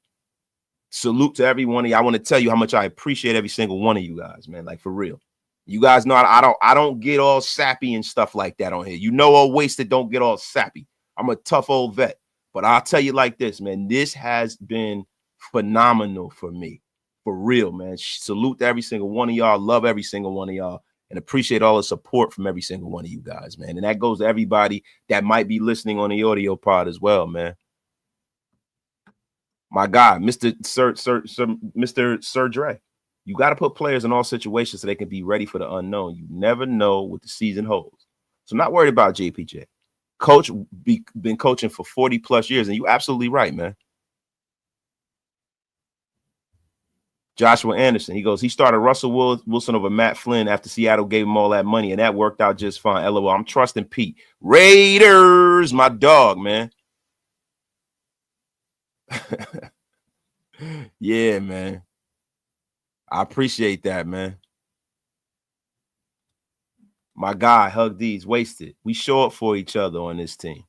Salute to every one of you. I want to tell you how much I appreciate every single one of you guys, man. Like, for real. You guys know I don't get all sappy and stuff like that on here. You know, all Wasted don't get all sappy. I'm a tough old vet. But I'll tell you like this, man. This has been phenomenal for me. For real, man. Salute to every single one of y'all. Love every single one of y'all. And appreciate all the support from every single one of you guys, man. And that goes to everybody that might be listening on the audio pod as well, man. My guy, Mr. Sir Dre. You got to put players in all situations so they can be ready for the unknown. You never know what the season holds. So I'm not worried about JPJ. Coach been coaching for 40 plus years, and you're absolutely right, man. Joshua Anderson, he goes, he started Russell Wilson over Matt Flynn after Seattle gave him all that money, and that worked out just fine. LOL, I'm trusting Pete. Raiders, my dog, man. Yeah, man. I appreciate that, man. My guy, Hug D's, wasted. We show up for each other on this team.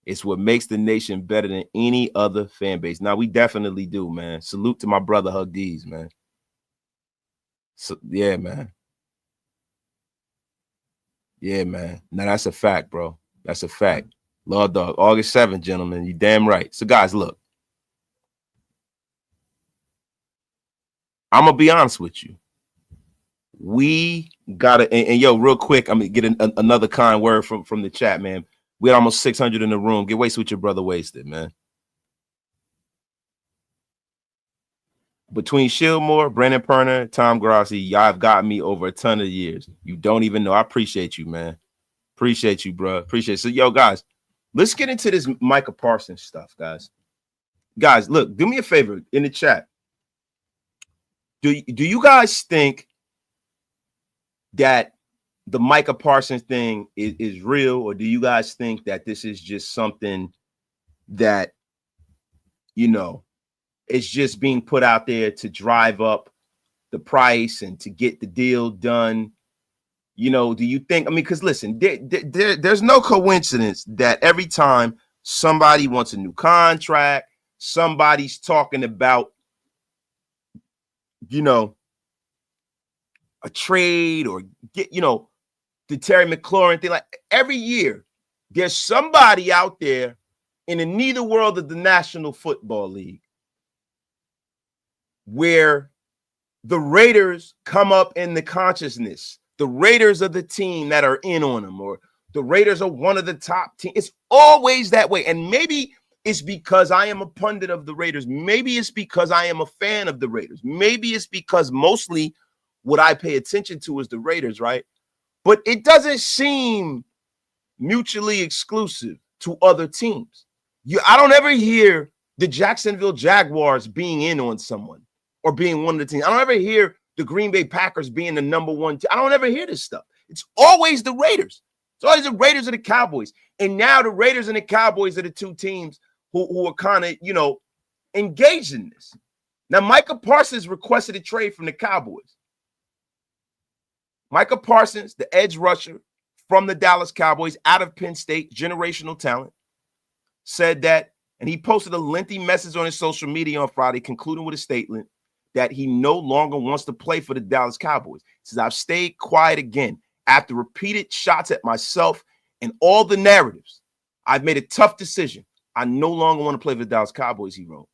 It's what makes the nation better than any other fan base. Now, we definitely do, man. Salute to my brother, Hug D's, man. So, yeah, man. Yeah, man. Now, that's a fact, bro. That's a fact. Love dog. August 7th, gentlemen. You damn right. So, guys, look. I'm going to be honest with you. We got to, and yo, real quick, I'm going to get another kind word from the chat, man. We had almost 600 in the room. Get wasted with your brother wasted, man. Between Shieldmore, Brandon Perner, Tom Grassi, y'all have got me over a ton of years. You don't even know. I appreciate you, man. Appreciate you, bro. Appreciate it. So, yo, guys, let's get into this Micah Parsons stuff, guys. Guys, look, do me a favor in the chat. Do you guys think that the Micah Parsons thing is real, or do you guys think that this is just something that, you know, it's just being put out there to drive up the price and to get the deal done? You know, do you think, I mean, because listen, there's no coincidence that every time somebody wants a new contract, somebody's talking about, you know, a trade or get, you know, the Terry McLaurin thing, like every year, there's somebody out there in the neither world of the National Football League where the Raiders come up in the consciousness. The Raiders are the team that are in on them, or the Raiders are one of the top teams. It's always that way. And maybe it's because I am a pundit of the Raiders. Maybe it's because I am a fan of the Raiders. Maybe it's because mostly what I pay attention to is the Raiders, right? But it doesn't seem mutually exclusive to other teams. I don't ever hear the Jacksonville Jaguars being in on someone or being one of the teams. I don't ever hear the Green Bay Packers being the number one. I don't ever hear this stuff. It's always the Raiders. It's always the Raiders and the Cowboys. And now the Raiders and the Cowboys are the two teams who are kind of, you know, engaged in this. Now, Micah Parsons requested a trade from the Cowboys. Micah Parsons, the edge rusher from the Dallas Cowboys, out of Penn State, generational talent, said that, and he posted a lengthy message on his social media on Friday, concluding with a statement that he no longer wants to play for the Dallas Cowboys. He says, I've stayed quiet again after repeated shots at myself and all the narratives. I've made a tough decision. I no longer want to play for the Dallas Cowboys, he wrote.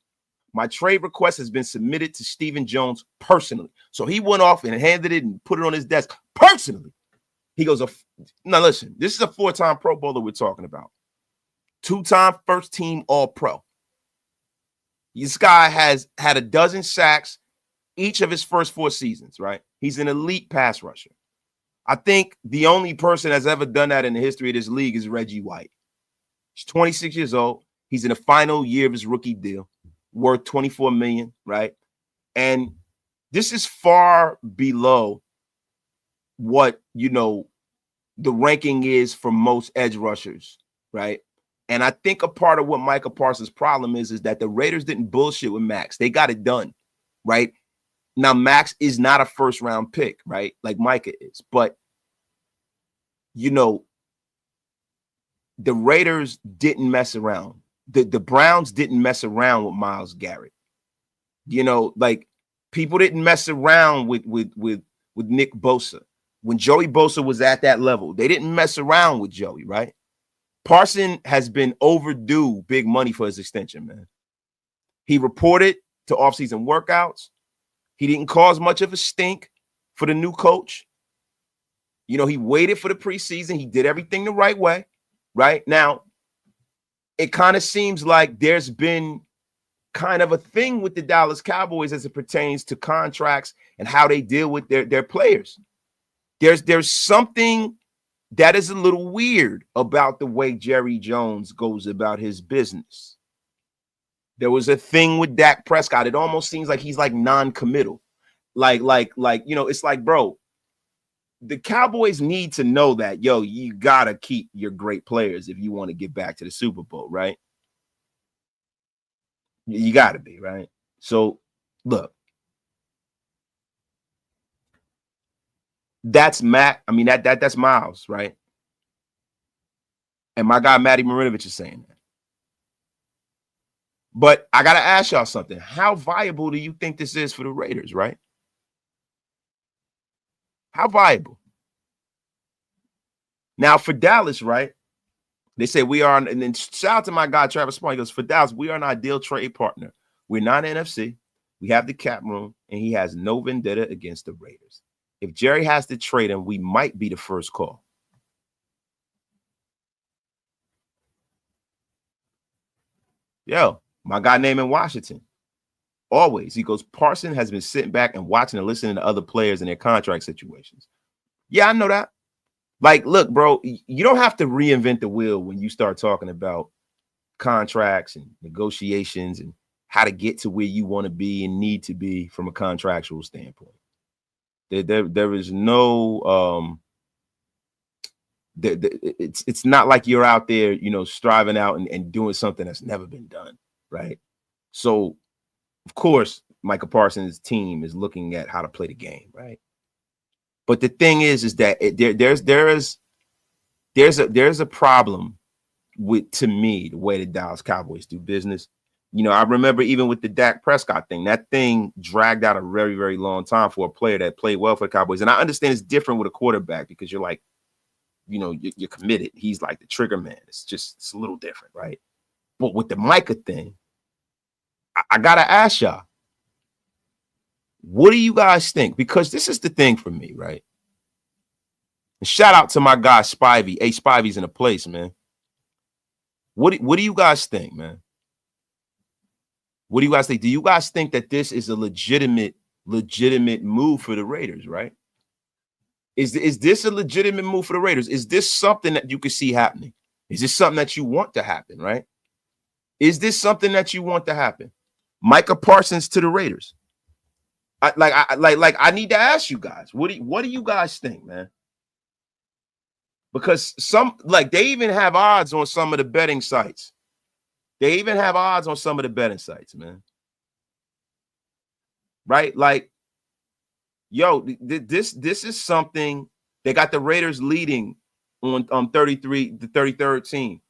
My trade request has been submitted to Stephen Jones personally. So he went off and handed it and put it on his desk personally. He goes, now listen, this is a 4-time Pro Bowler we're talking about. 2-time first-team All-Pro. This guy has had a dozen sacks each of his first 4 seasons, right? He's an elite pass rusher. I think the only person that's ever done that in the history of this league is Reggie White. He's 26 years old. He's in the final year of his rookie deal, worth $24 million, right? And this is far below what, you know, the ranking is for most edge rushers, right? And I think a part of what Micah Parsons' problem is that the Raiders didn't bullshit with Max. They got it done, right? Now, Max is not a first-round pick, right? Like Micah is. But, you know, the Raiders didn't mess around. The Browns didn't mess around with Myles Garrett. You know, like people didn't mess around with Nick Bosa. When Joey Bosa was at that level, they didn't mess around with Joey, right? Parson has been overdue big money for his extension, man. He reported to offseason workouts. He didn't cause much of a stink for the new coach. You know, he waited for the preseason. He did everything the right way, right? Now, it kind of seems like there's been kind of a thing with the Dallas Cowboys as it pertains to contracts and how they deal with their players. There's something that is a little weird about the way Jerry Jones goes about his business. There was a thing with Dak Prescott. It almost seems like he's like non-committal. Like, it's like, bro, the Cowboys need to know that, yo, you got to keep your great players if you want to get back to the Super Bowl, right? You got to be, right? So, look, that's Matt. I mean, that's Miles, right? And my guy, Matty Marinovich, is saying that. But I got to ask y'all something. How viable do you think this is for the Raiders, right? How viable? Now, for Dallas, right? They say we are, and then shout out to my guy, Travis Smart. He goes, for Dallas, we are an ideal trade partner. We're not NFC. We have the cap room, and he has no vendetta against the Raiders. If Jerry has to trade him, we might be the first call. Yo, my guy named in Washington. Always. He goes, Parsons has been sitting back and watching and listening to other players and their contract situations. Yeah, I know that. Like, look, bro, you don't have to reinvent the wheel when you start talking about contracts and negotiations and how to get to where you want to be and need to be from a contractual standpoint. There is no it's not like you're out there, striving out and doing something that's never been done, right? So, of course, Micah Parsons' team is looking at how to play the game, right? But the thing is that there's a problem with, to me, the way the Dallas Cowboys do business. I remember even with the Dak Prescott thing, that thing dragged out a very, very long time for a player that played well for the Cowboys. And I understand it's different with a quarterback because you're like, you're committed. He's like the trigger man. It's a little different, right? But with the Micah thing, I gotta ask y'all, what do you guys think? Because this is the thing for me, right? And shout out to my guy Spivey. Hey, Spivey's in a place, man. What do you guys think, man? What do you guys think? Do you guys think that this is a legitimate move for the Raiders, right? Is this a legitimate move for the Raiders? Is this something that you could see happening? Is this something that you want to happen, right? Is this something that you want to happen? Micah Parsons to the Raiders. I need to ask you guys, what do you guys think, man? Because they even have odds on some of the betting sites. They even have odds on some of the betting sites, man. Right? Like, yo, this is something. They got the Raiders leading on 33, the 33rd team.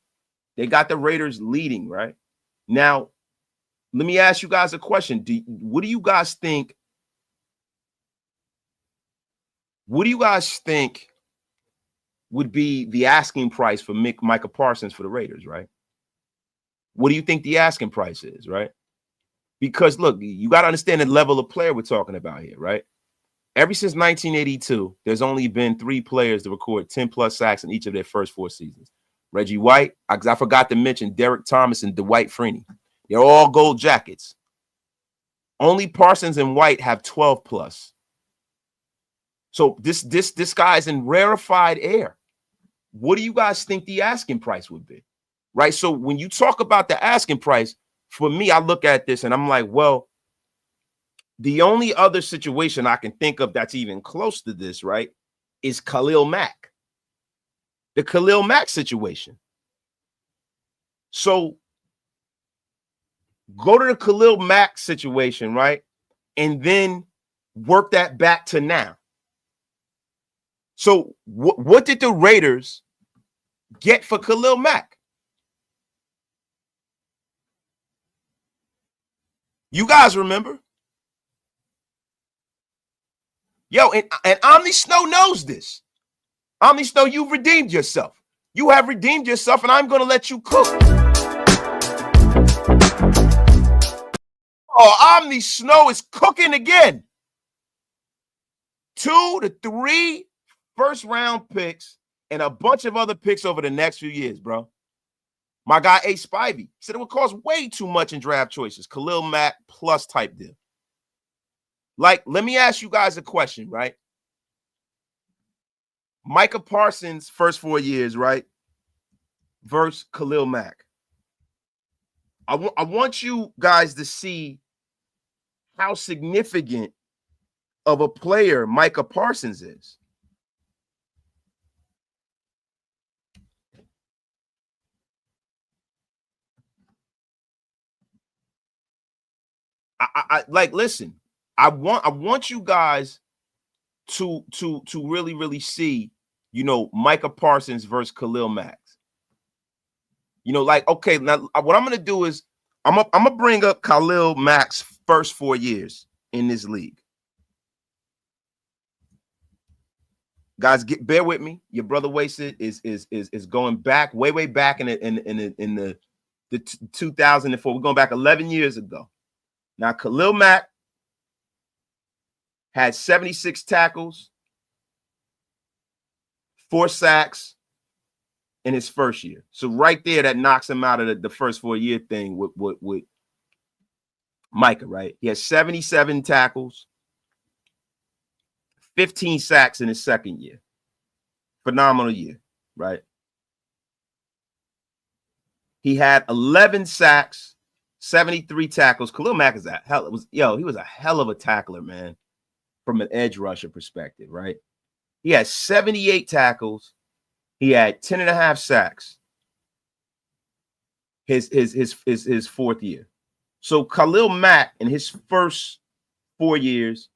They got the Raiders leading, right? Now, let me ask you guys a question. What do you guys think? What do you guys think would be the asking price for Micah Parsons for the Raiders, right? What do you think the asking price is, right? Because, look, you got to understand the level of player we're talking about here, right? Ever since 1982, there's only been 3 players to record 10-plus sacks in each of their first 4 seasons. Reggie White, I forgot to mention Derek Thomas and Dwight Freeney. They're all gold jackets. Only Parsons and White have 12-plus. So this guy's in rarefied air. What do you guys think the asking price would be? Right? So when you talk about the asking price, for me, I look at this and I'm like, well, the only other situation I can think of that's even close to this, right, is Khalil Mack. The Khalil Mack situation. So go to the Khalil Mack situation, right, and then work that back to now. So what did the Raiders get for Khalil Mack? You guys remember? Yo, and Omni Snow knows this. Omni Snow, you've redeemed yourself. You have redeemed yourself, and I'm going to let you cook. Oh, Omni Snow is cooking again. 2 to 3 first-round picks and a bunch of other picks over the next few years, bro. My guy, A. Spivey, said it would cost way too much in draft choices. Khalil Mack plus type deal. Like, let me ask you guys a question, right? Micah Parsons' first 4 years, right? Versus Khalil Mack. I want you guys to see how significant of a player Micah Parsons is. I like, listen, I want you guys to really see, you know, Micah Parsons versus Khalil Mack. You know, like, okay, now what I'm gonna do is I'm gonna bring up Khalil Mack's first 4 years in this league. Guys, bear with me. Your brother Wasted is going back way back in the 2004. We're going back 11 years ago. Now, Khalil Mack had 76 tackles, 4 sacks in his first year. So right there, that knocks him out of the first 4 year thing with Micah, right? He has 77 tackles, 15 sacks in his second year. Phenomenal year, right? He had 11 sacks, 73 tackles. Khalil Mack is he was a hell of a tackler, man, from an edge rusher perspective, right? He had 78 tackles. He had 10 and a half sacks his fourth year. So Khalil Mack in his first 4 years,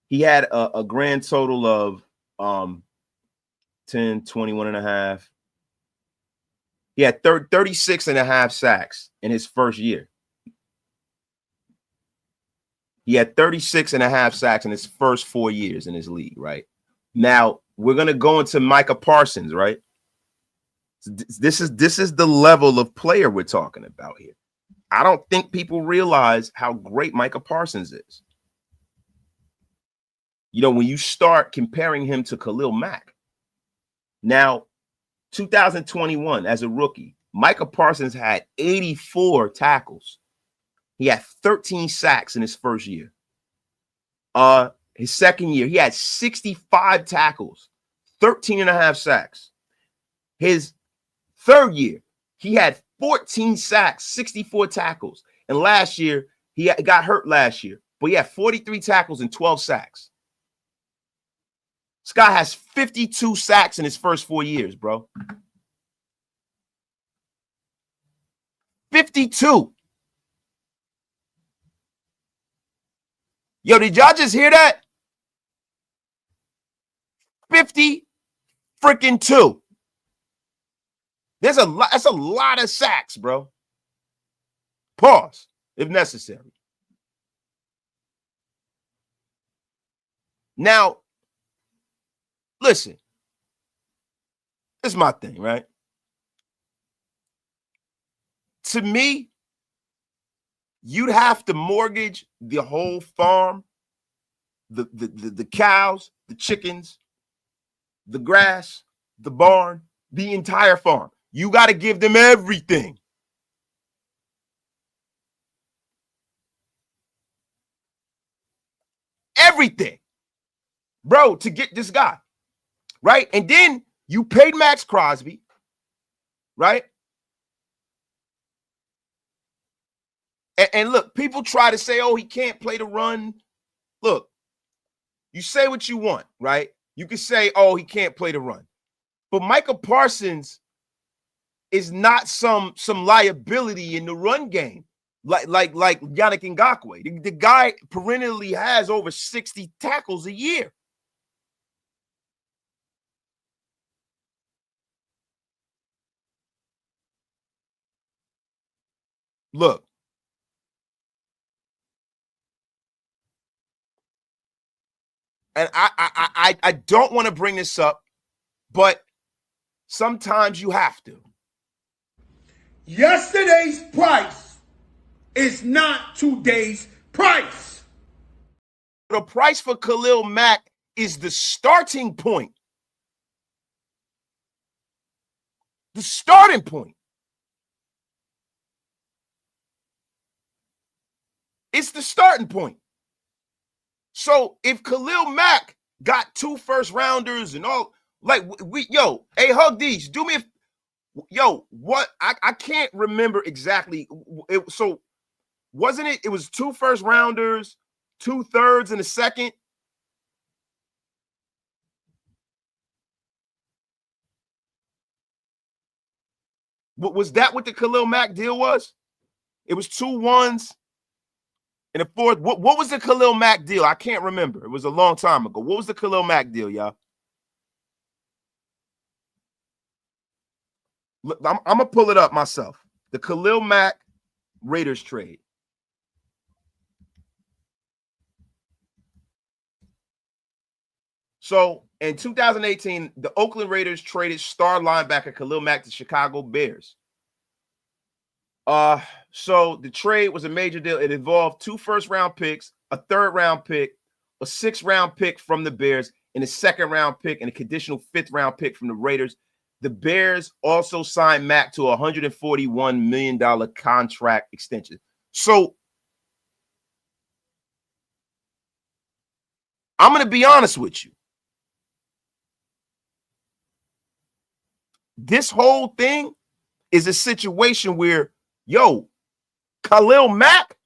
he had a grand total of 10, 21 and a half. He had 36 and a half sacks in his first year. He had 36 and a half sacks in his first 4 years in his league, right? Now, we're going to go into Micah Parsons, right? This is the level of player we're talking about here. I don't think people realize how great Micah Parsons is. You know, when you start comparing him to Khalil Mack. Now, 2021, as a rookie, Micah Parsons had 84 tackles. He had 13 sacks in his first year. His second year, he had 65 tackles, 13 and a half sacks. His third year, he had 14 sacks, 64 tackles. And last year, he got hurt last year, but he had 43 tackles and 12 sacks. This guy has 52 sacks in his first 4 years, bro. 52. Yo, did y'all just hear that? 50 freaking 2. That's a lot of sacks, bro. Pause, if necessary. Now, listen. This is my thing, right? To me, you'd have to mortgage the whole farm, the cows, the chickens, the grass, the barn, the entire farm. You got to give them everything. Everything, bro, to get this guy, right? And then you paid Max Crosby, right? And look, people try to say, oh, he can't play the run. Look, you say what you want, right? You can say, oh, he can't play the run. But Micah Parsons is not some liability in the run game, like Yannick Ngakoue. The guy perennially has over 60 tackles a year. Look. And I don't want to bring this up, but sometimes you have to. Yesterday's price is not today's price. The price for Khalil Mack is the starting point. The starting point. It's the starting point. So if Khalil Mack got 2 first rounders and all, Like hey, Hug D's, do me what? I can't remember exactly. So wasn't it? It was 2 first rounders, 2 thirds, and a second. Was that what the Khalil Mack deal was? It was 2 1s and a fourth. What was the Khalil Mack deal? I can't remember. It was a long time ago. What was the Khalil Mack deal, y'all? Look, I'm gonna pull it up myself. The Khalil Mack Raiders trade. So in 2018, the Oakland Raiders traded star linebacker Khalil Mack to Chicago Bears. So the trade was a major deal. It involved 2 first-round picks, a 3rd-round pick, a 6th-round pick from the Bears, and a 2nd-round pick, and a conditional 5th-round pick from the Raiders. The Bears also signed Mack to a $141 million contract extension. So I'm going to be honest with you. This whole thing is a situation where, Khalil Mack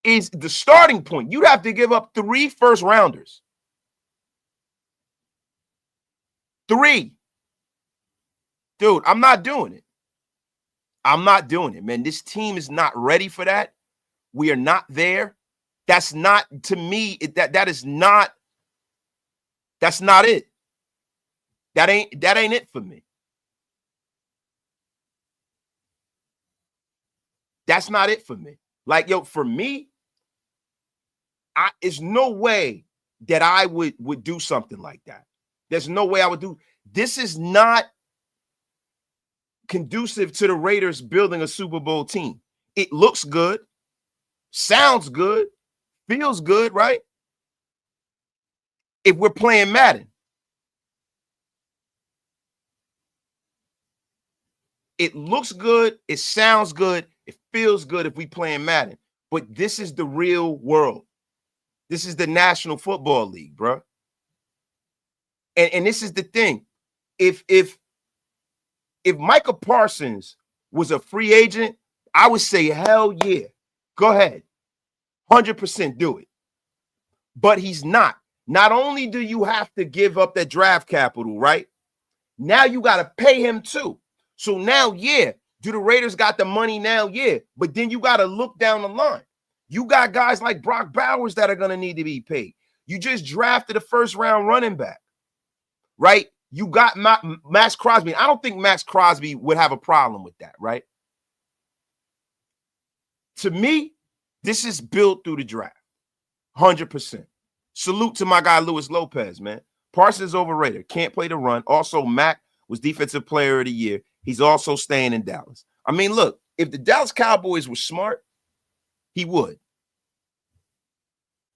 is the starting point. You'd have to give up 3 first rounders. 3. Dude, I'm not doing it. I'm not doing it, man. This team is not ready for that. We are not there. That's not, to me, that's not it. That ain't it for me. That's not it for me. Like, for me, there's no way that I would do something like that. There's no way I would do. This is not conducive to the Raiders building a Super Bowl team. It looks good, sounds good, feels good, right? If we're playing Madden. It looks good, it sounds good, it feels good if we playing Madden. But this is the real world. This is the National Football League, bro. And this is the thing. If Micah Parsons was a free agent, I would say, hell yeah, go ahead. 100% do it. But he's not. Not only do you have to give up that draft capital, right? Now you got to pay him too. So now, yeah, do the Raiders got the money now? Yeah. But then you got to look down the line. You got guys like Brock Bowers that are going to need to be paid. You just drafted a 1st-round running back, right? You got Max Crosby. I don't think Max Crosby would have a problem with that, right? To me, this is built through the draft. 100%. Salute to my guy, Luis Lopez, man. Parsons is overrated. Can't play the run. Also, Mack was Defensive Player of the Year. He's also staying in Dallas. I mean, look, if the Dallas Cowboys were smart, he would.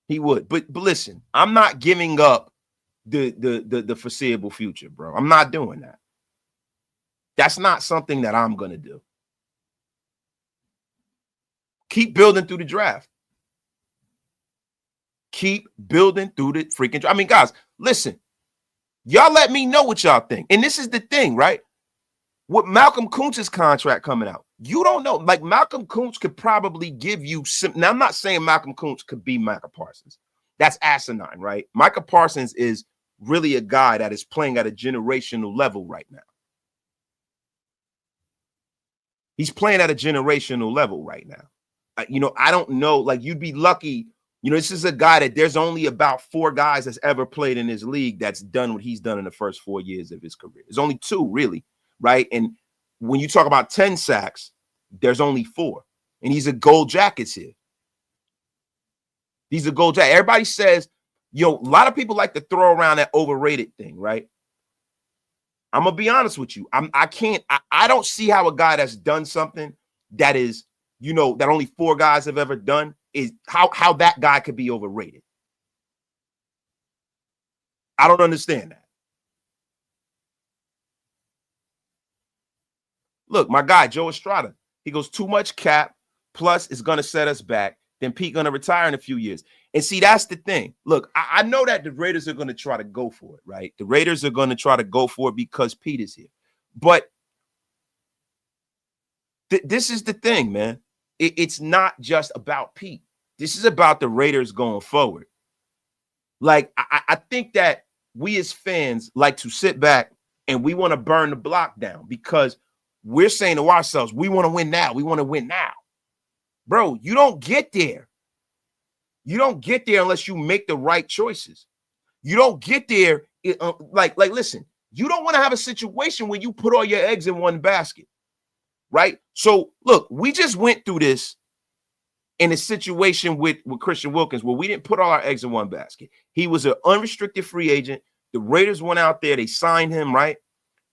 He would. But listen, I'm not giving up the foreseeable future, bro. I'm not doing that. That's not something that I'm going to do. Keep building through the draft. Keep building through the freaking draft. I mean, guys, listen. Y'all let me know what y'all think. And this is the thing, right? With Malcolm Kuntz's contract coming out, you don't know. Like, Malcolm Kuntz could probably give you some. Now, I'm not saying Malcolm Kuntz could be Micah Parsons. That's asinine, right? Micah Parsons is really a guy that is playing at a generational level right now. He's playing at a generational level right now. I don't know. Like, you'd be lucky. This is a guy that there's only about 4 guys that's ever played in his league that's done what he's done in the first 4 years of his career. There's only 2, really, right? And when you talk about 10 sacks, there's only 4. And he's a gold jackets here. He's a gold jacket. Everybody says, a lot of people like to throw around that overrated thing, right? I'm going to be honest with you. I don't see how a guy that's done something that is, that only 4 guys have ever done is how that guy could be overrated. I don't understand that. Look, my guy, Joe Estrada, he goes, too much cap, plus it's going to set us back. then Pete going to retire in a few years. And see, that's the thing. Look, I know that the Raiders are going to try to go for it, right? The Raiders are going to try to go for it because Pete is here. But this is the thing, man. It's not just about Pete. This is about the Raiders going forward. Like, I think that we as fans like to sit back and we want to burn the block down because we're saying to ourselves, we want to win now. We want to win now. Bro, you don't get there. You don't get there unless you make the right choices. You don't get there. Listen, you don't want to have a situation where you put all your eggs in one basket, right? So, look, we just went through this in a situation with Christian Wilkins where we didn't put all our eggs in one basket. He was an unrestricted free agent. The Raiders went out there. They signed him, right?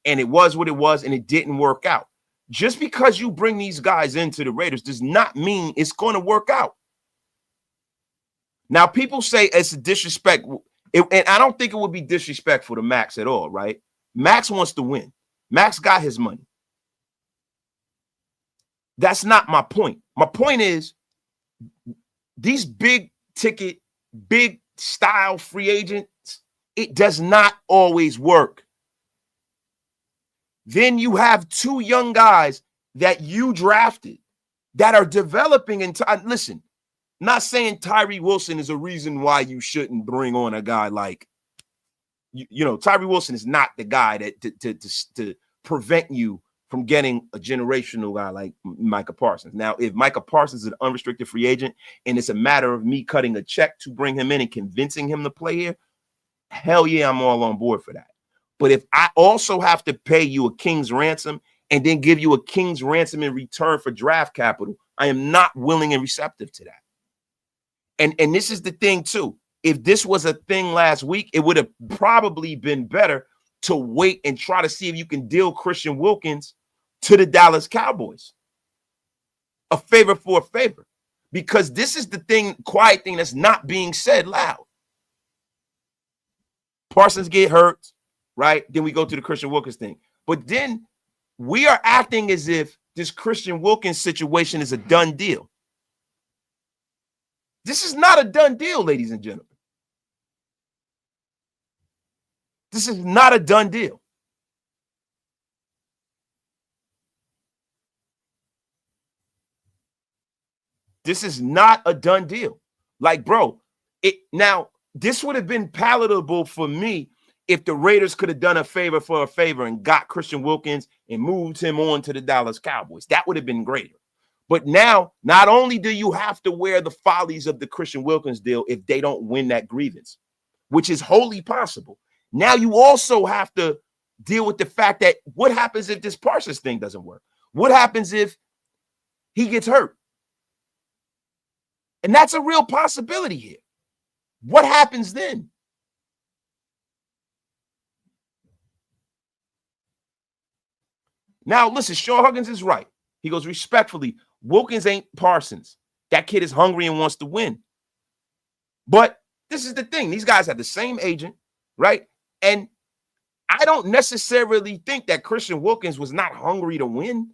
And it was what it was, and it didn't work out. Just because you bring these guys into the Raiders does not mean it's going to work out. Now, people say it's a disrespect, and I don't think it would be disrespectful to Max at all, right? Max wants to win. Max got his money. That's not my point. My point is these big ticket, big style free agents, it does not always work. Then you have two young guys that you drafted that are developing in time. Listen, not saying Tyree Wilson is a reason why you shouldn't bring on a guy like, Tyree Wilson is not the guy that to prevent you from getting a generational guy like Micah Parsons. Now, if Micah Parsons is an unrestricted free agent and it's a matter of me cutting a check to bring him in and convincing him to play here, hell yeah, I'm all on board for that. But if I also have to pay you a king's ransom and then give you a king's ransom in return for draft capital, I am not willing and receptive to that. And this is the thing, too. If this was a thing last week, it would have probably been better to wait and try to see if you can deal Christian Wilkins to the Dallas Cowboys. A favor for a favor. Because this is the thing, quiet thing that's not being said loud. Parsons get hurt, right? Then we go to the Christian Wilkins thing. But then we are acting as if this Christian Wilkins situation is a done deal. This is not a done deal, ladies and gentlemen. This is not a done deal. This is not a done deal. Like, bro, this would have been palatable for me if the Raiders could have done a favor for a favor and got Christian Wilkins and moved him on to the Dallas Cowboys. That would have been greater. But now, not only do you have to wear the follies of the Christian Wilkins deal if they don't win that grievance, which is wholly possible, now you also have to deal with the fact that what happens if this Parsons thing doesn't work? What happens if he gets hurt? And that's a real possibility here. What happens then? Now, listen, Sean Huggins is right. He goes, respectfully, Wilkins ain't Parsons. That kid is hungry and wants to win. But this is the thing. These guys have the same agent, right? And I don't necessarily think that Christian Wilkins was not hungry to win.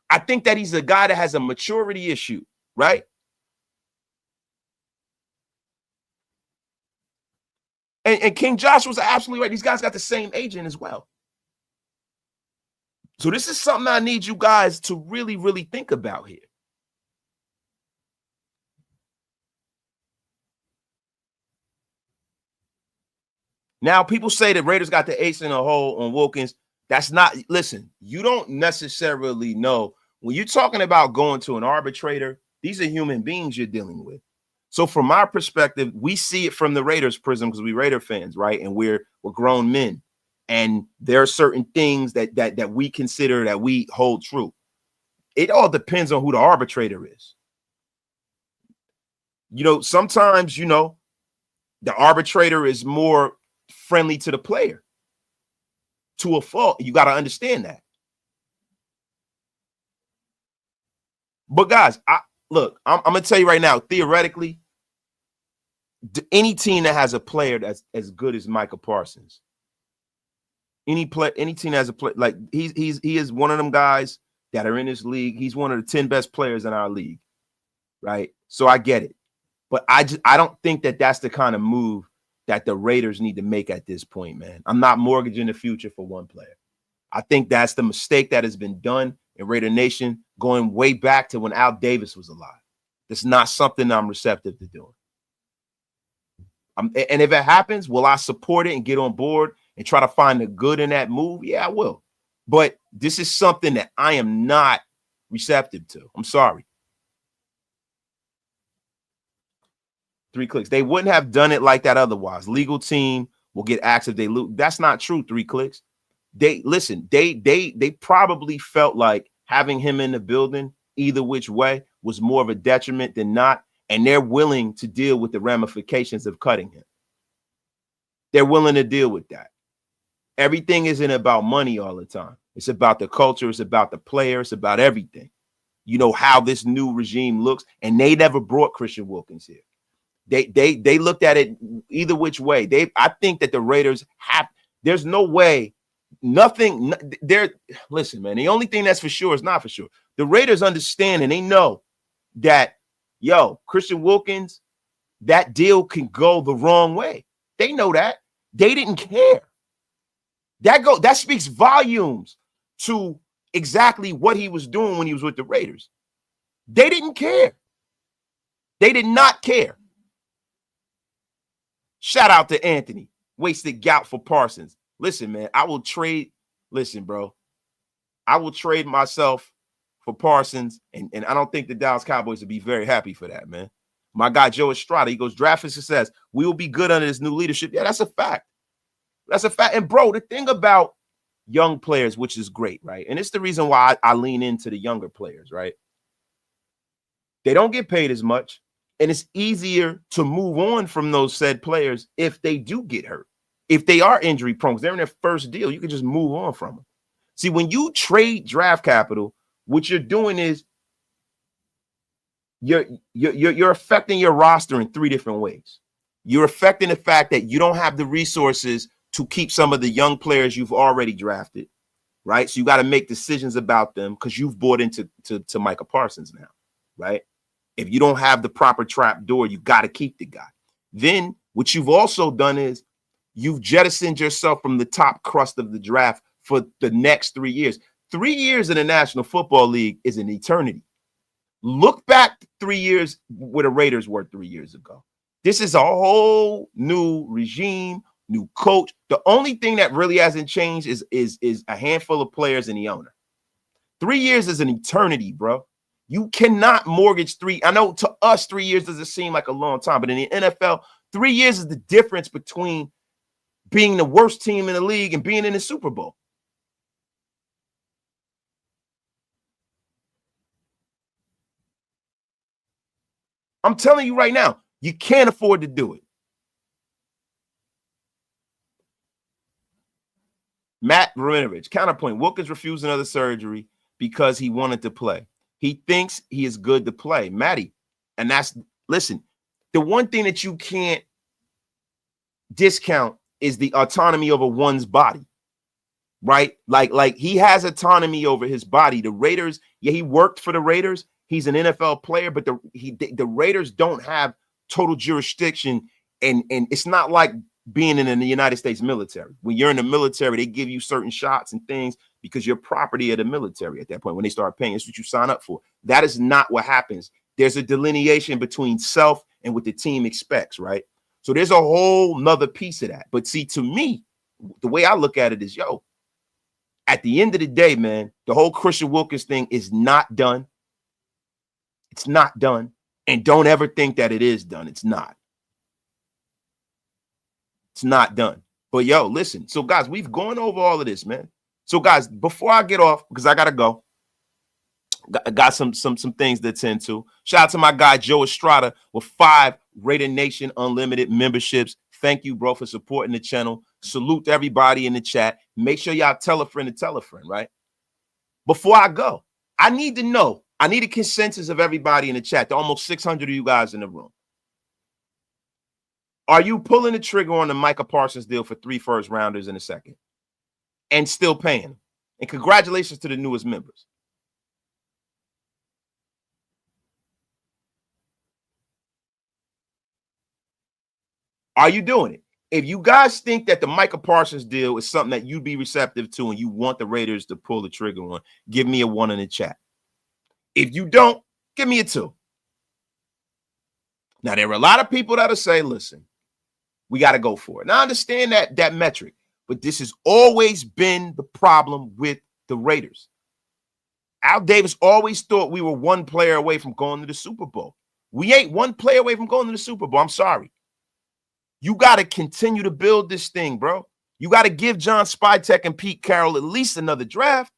I think that he's a guy that has a maturity issue, right? And King Josh was absolutely right. These guys got the same agent as well. So this is something I need you guys to really, really think about here. Now, people say that Raiders got the ace in the hole on Wilkins. That's not, listen, you don't necessarily know. When you're talking about going to an arbitrator, these are human beings you're dealing with. So from our perspective, we see it from the Raiders prism because we're Raider fans, right? And we're grown men. And there are certain things that we consider that we hold true. It all depends on who the arbitrator is. Sometimes, the arbitrator is more friendly to the player to a fault. You got to understand that. But guys, I'm going to tell you right now, theoretically, any team that has a player that's as good as Micah Parsons, any team that has a player, like he is one of them guys that are in this league. He's one of the 10 best players in our league. right? So I get it. But I don't think that that's the kind of move that the Raiders need to make at this point, man. I'm not mortgaging the future for one player. I think that's the mistake that has been done in Raider Nation going way back to when Al Davis was alive. That's not something I'm receptive to doing. And if it happens, will I support it and get on board and try to find the good in that move? Yeah, I will. But this is something that I am not receptive to. I'm sorry. 3 clicks. They wouldn't have done it like that otherwise. Legal team will get axed if they lose. That's not true. 3 clicks. They probably felt like having him in the building either which way was more of a detriment than not, and they're willing to deal with the ramifications of cutting him. They're willing to deal with that. Everything isn't about money all the time. It's about the culture. It's about the player. It's about everything. You know how this new regime looks, and they never brought Christian Wilkins here. They looked at it either which way. I think that the Raiders have. There's no way. Nothing. Listen, man. The only thing that's for sure is not for sure. The Raiders understand and they know that, Christian Wilkins, that deal can go the wrong way. They know that. They didn't care. That speaks volumes to exactly what he was doing when he was with the Raiders. They didn't care. They did not care. Shout out to Anthony. Wasted gout for Parsons. Listen, man, I will trade. Listen, bro. I will trade myself for Parsons, and I don't think the Dallas Cowboys would be very happy for that, man. My guy, Joe Estrada, he goes, draft for success. We will be good under this new leadership. Yeah, that's a fact. That's a fact. And, bro, the thing about young players, which is great, right? And it's the reason why I lean into the younger players, right? They don't get paid as much, and it's easier to move on from those said players if they do get hurt. If they are injury prone, they're in their first deal, you can just move on from them. See, when you trade draft capital, what you're doing is you're affecting your roster in 3 different ways. You're affecting the fact that you don't have the resources to keep some of the young players you've already drafted, right? So you got to make decisions about them because you've bought into Micah Parsons now, right? If you don't have the proper trap door, you got to keep the guy. Then what you've also done is you've jettisoned yourself from the top crust of the draft for the next 3 years. 3 years in the National Football League is an eternity. Look back 3 years where the Raiders were 3 years ago. This is a whole new regime, new coach. The only thing that really hasn't changed is a handful of players and the owner. 3 years is an eternity, bro. You cannot mortgage 3. I know to us 3 years doesn't seem like a long time, but in the NFL, 3 years is the difference between being the worst team in the league and being in the Super Bowl. I'm telling you right now, you can't afford to do it. Matt Marinovich, counterpoint. Wilkins refused another surgery because he wanted to play. He thinks he is good to play. Matty, and listen, the one thing that you can't discount is the autonomy over one's body, right? Like he has autonomy over his body. The Raiders, he worked for the Raiders. He's an NFL player, but the Raiders don't have total jurisdiction, and it's not like being in the United States military. When you're in the military, they give you certain shots and things because you're property of the military at that point. When they start paying, it's what you sign up for. That is not what happens. There's a delineation between self and what the team expects, right? So there's a whole nother piece of that. But see, to me, the way I look at it is, at the end of the day, man, the whole Christian Wilkins thing is not done. It's not done. And don't ever think that it is done. It's not. It's not done. But listen. So guys, we've gone over all of this, man. So guys, before I get off, because I gotta go, got some things to attend to. Shout out to my guy Joe Estrada with 5 Raider Nation Unlimited memberships. Thank you, bro, for supporting the channel. Salute to everybody in the chat. Make sure y'all tell a friend, right? Before I go, I need to know. I need a consensus of everybody in the chat. There are almost 600 of you guys in the room. Are you pulling the trigger on the Micah Parsons deal for 3 first-rounders in a second and still paying them? And congratulations to the newest members. Are you doing it? If you guys think that the Micah Parsons deal is something that you'd be receptive to and you want the Raiders to pull the trigger on, give me a 1 in the chat. If you don't, give me a 2. Now, there are a lot of people that'll say, listen, we got to go for it. Now, I understand that metric, but this has always been the problem with the Raiders. Al Davis always thought we were one player away from going to the Super Bowl. We ain't one player away from going to the Super Bowl. I'm sorry. You got to continue to build this thing, bro. You got to give John Spytek and Pete Carroll at least another draft.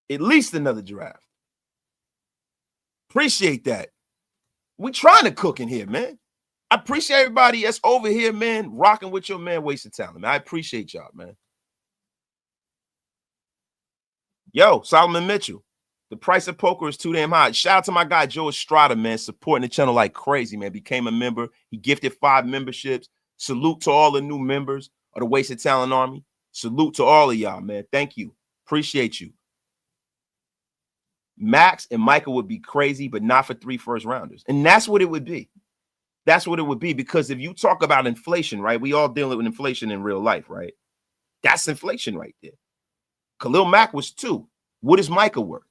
At least another draft. Appreciate that. We trying to cook in here, man. I appreciate everybody that's over here, man, rocking with your man, Wasted Talent, man. I appreciate y'all, man. Yo, Solomon Mitchell, the price of poker is too damn high. Shout out to my guy, Joe Estrada, man, supporting the channel like crazy, man. Became a member. He gifted 5 memberships. Salute to all the new members of the Wasted Talent Army. Salute to all of y'all, man. Thank you. Appreciate you. Max and Micah would be crazy, but not for 3 first-rounders. And that's what it would be. That's what it would be, because if you talk about inflation, right, we all dealing with inflation in real life, right? That's inflation right there. Khalil Mack was 2. What is Micah worth?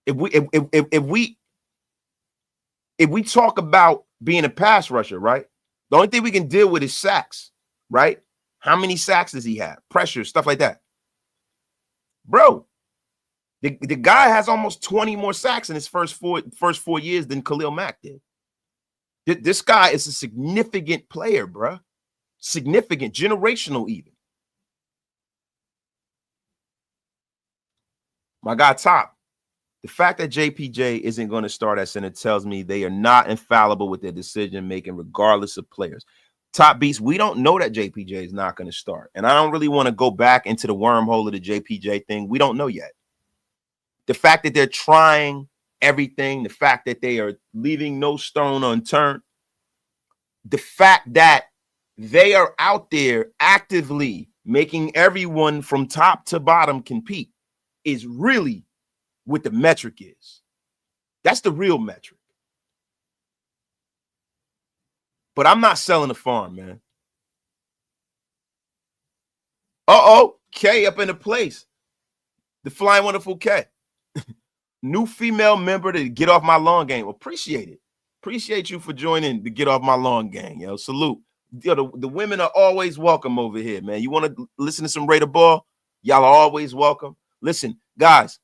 If we talk about being a pass rusher, right? The only thing we can deal with is sacks, right? How many sacks does he have? Pressure, stuff like that. Bro, the guy has almost 20 more sacks in his first four years than Khalil Mack did. This guy is a significant player, bro. Significant, generational even. My guy, Top, the fact that JPJ isn't going to start at center tells me they are not infallible with their decision-making regardless of players. Top Beats, we don't know that JPJ is not going to start. And I don't really want to go back into the wormhole of the JPJ thing. We don't know yet. The fact that they're trying everything, the fact that they are leaving no stone unturned, the fact that they are out there actively making everyone from top to bottom compete is really what the metric is. That's the real metric. But I'm not selling the farm, man. Uh-oh, K up in the place. The Flying Wonderful K. New female member to Get Off My Lawn gang. Appreciate it. Appreciate you for joining the Get Off My Lawn gang, yo. Salute. Yo, the women are always welcome over here, man. You want to listen to some Raider Ball? Y'all are always welcome. Listen, guys,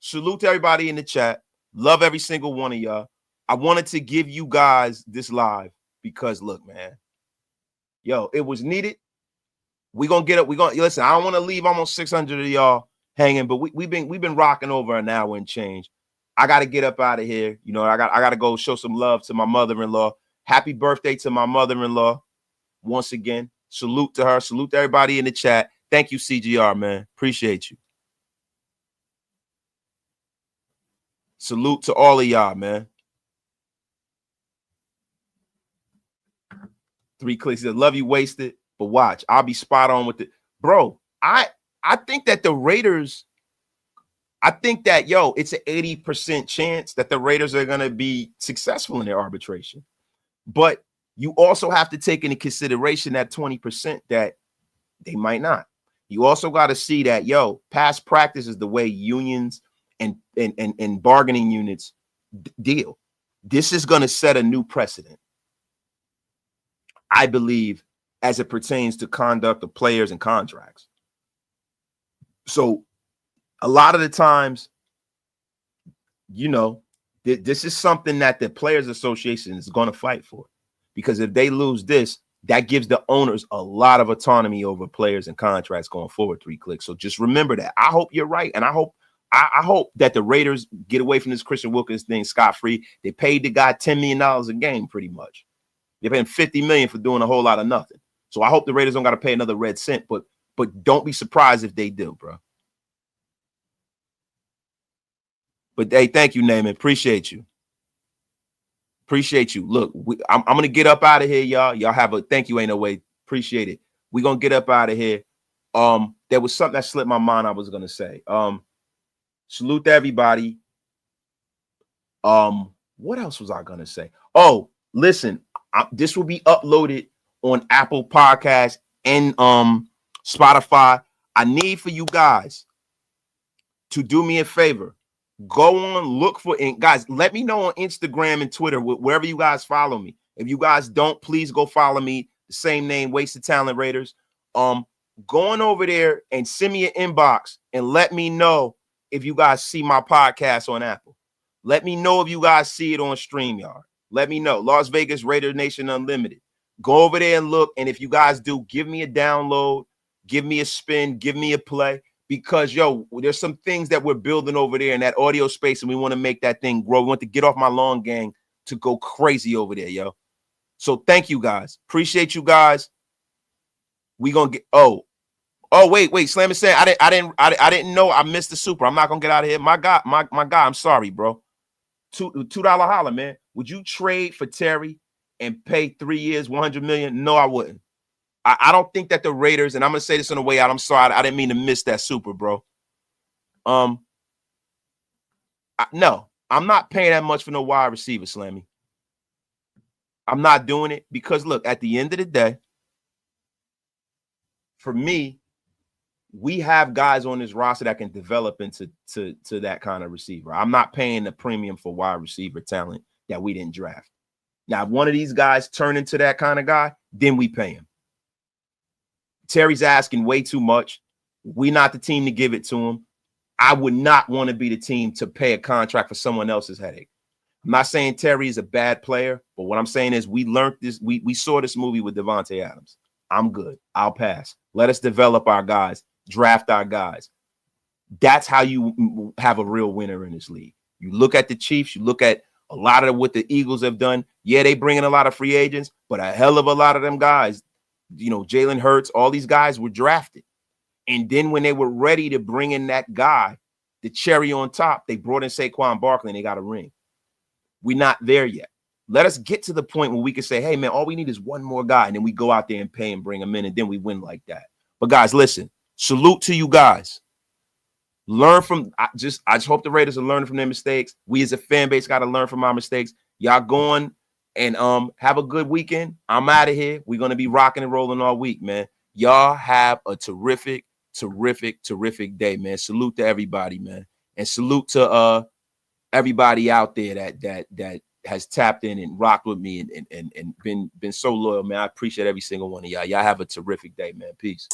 salute to everybody in the chat. Love every single one of y'all. I wanted to give you guys this live because, look, man, yo, it was needed. We're going to get up. We're going to listen. I don't want to leave almost 600 of y'all hanging, but we've been rocking over an hour and change. I got to get up out of here. You know, I got to go show some love to my mother-in-law. Happy birthday to my mother-in-law. Once again, salute to her. Salute to everybody in the chat. Thank you, CGR, man. Appreciate you. Salute to all of y'all, man. 3 clicks. Said, love you, Wasted. But watch, I'll be spot on with it. Bro, I think that the Raiders, I think that, yo, it's an 80% chance that the Raiders are going to be successful in their arbitration. But you also have to take into consideration that 20% that they might not. You also got to see that, yo, past practice is the way unions and bargaining units deal. This is going to set a new precedent, I believe, as it pertains to conduct of players and contracts. So a lot of the times, you know, this is something that the Players Association is going to fight for, because if they lose this, that gives the owners a lot of autonomy over players and contracts going forward. 3 clicks. So just remember that. I hope you're right. And I hope that the Raiders get away from this Christian Wilkins thing scot-free. They paid the guy $10 million a game pretty much. They're paying $50 million for doing a whole lot of nothing. So I hope the Raiders don't got to pay another red cent, but don't be surprised if they do, bro. But hey, thank you, Naaman. Appreciate you. Appreciate you. Look, I'm gonna get up out of here, y'all. Y'all have a thank you. Ain't no way. Appreciate it. We gonna get up out of here. There was something that slipped my mind. I was gonna say. Salute to everybody. What else was I gonna say? Oh, listen, this will be uploaded on Apple Podcasts and Spotify. I need for you guys to do me a favor. Go on, look for it. Guys, let me know on Instagram and Twitter, wherever you guys follow me. If you guys don't, please go follow me. The same name, Wasted Talent Raiders. Going over there and send me an inbox and let me know if you guys see my podcast on Apple. Let me know if you guys see it on StreamYard. Let me know. Las Vegas Raider Nation Unlimited. Go over there and look. And if you guys do, give me a download, give me a spin, give me a play. Because, yo, there's some things that we're building over there in that audio space, and we want to make that thing grow. We want to get off my lawn gang to go crazy over there, yo. So thank you, guys. Appreciate you guys. We gonna get. Oh, wait. Slam is saying I didn't know I missed the super. I'm not gonna get out of here. My guy. I'm sorry, bro. $2 holler, man. Would you trade for Terry and pay 3 years, $100 million? No, I wouldn't. I don't think that the Raiders, and I'm gonna say this on the way out. I'm sorry, I didn't mean to miss that super, bro. No, I'm not paying that much for no wide receiver, Slammy. I'm not doing it because look, at the end of the day, for me, we have guys on this roster that can develop into that kind of receiver. I'm not paying the premium for wide receiver talent that we didn't draft. Now, if one of these guys turn into that kind of guy, then we pay him. Terry's asking way too much. We're not the team to give it to him. I would not want to be the team to pay a contract for someone else's headache. I'm not saying Terry is a bad player, but what I'm saying is we learned this. We saw this movie with Devontae Adams. I'm good. I'll pass. Let us develop our guys, draft our guys. That's how you have a real winner in this league. You look at the Chiefs, you look at a lot of what the Eagles have done. Yeah, they bring in a lot of free agents, but a hell of a lot of them guys, you know, Jalen Hurts, all these guys were drafted. And then when they were ready to bring in that guy, the cherry on top, they brought in Saquon Barkley and they got a ring. We're not there yet. Let us get to the point where we can say, hey, man, all we need is one more guy. And then we go out there and pay and bring him in, and then we win like that. But, guys, listen, salute to you guys. Learn from I just hope the Raiders are learning from their mistakes. We as a fan base got to learn from our mistakes. Y'all going and have a good weekend. I'm out of here. We're going to be rocking and rolling all week, man. Y'all have a terrific day, man. Salute to everybody, man. And salute to everybody out there that has tapped in and rocked with me and been so loyal, man. I appreciate every single one of y'all. Y'all have a terrific day, man. Peace.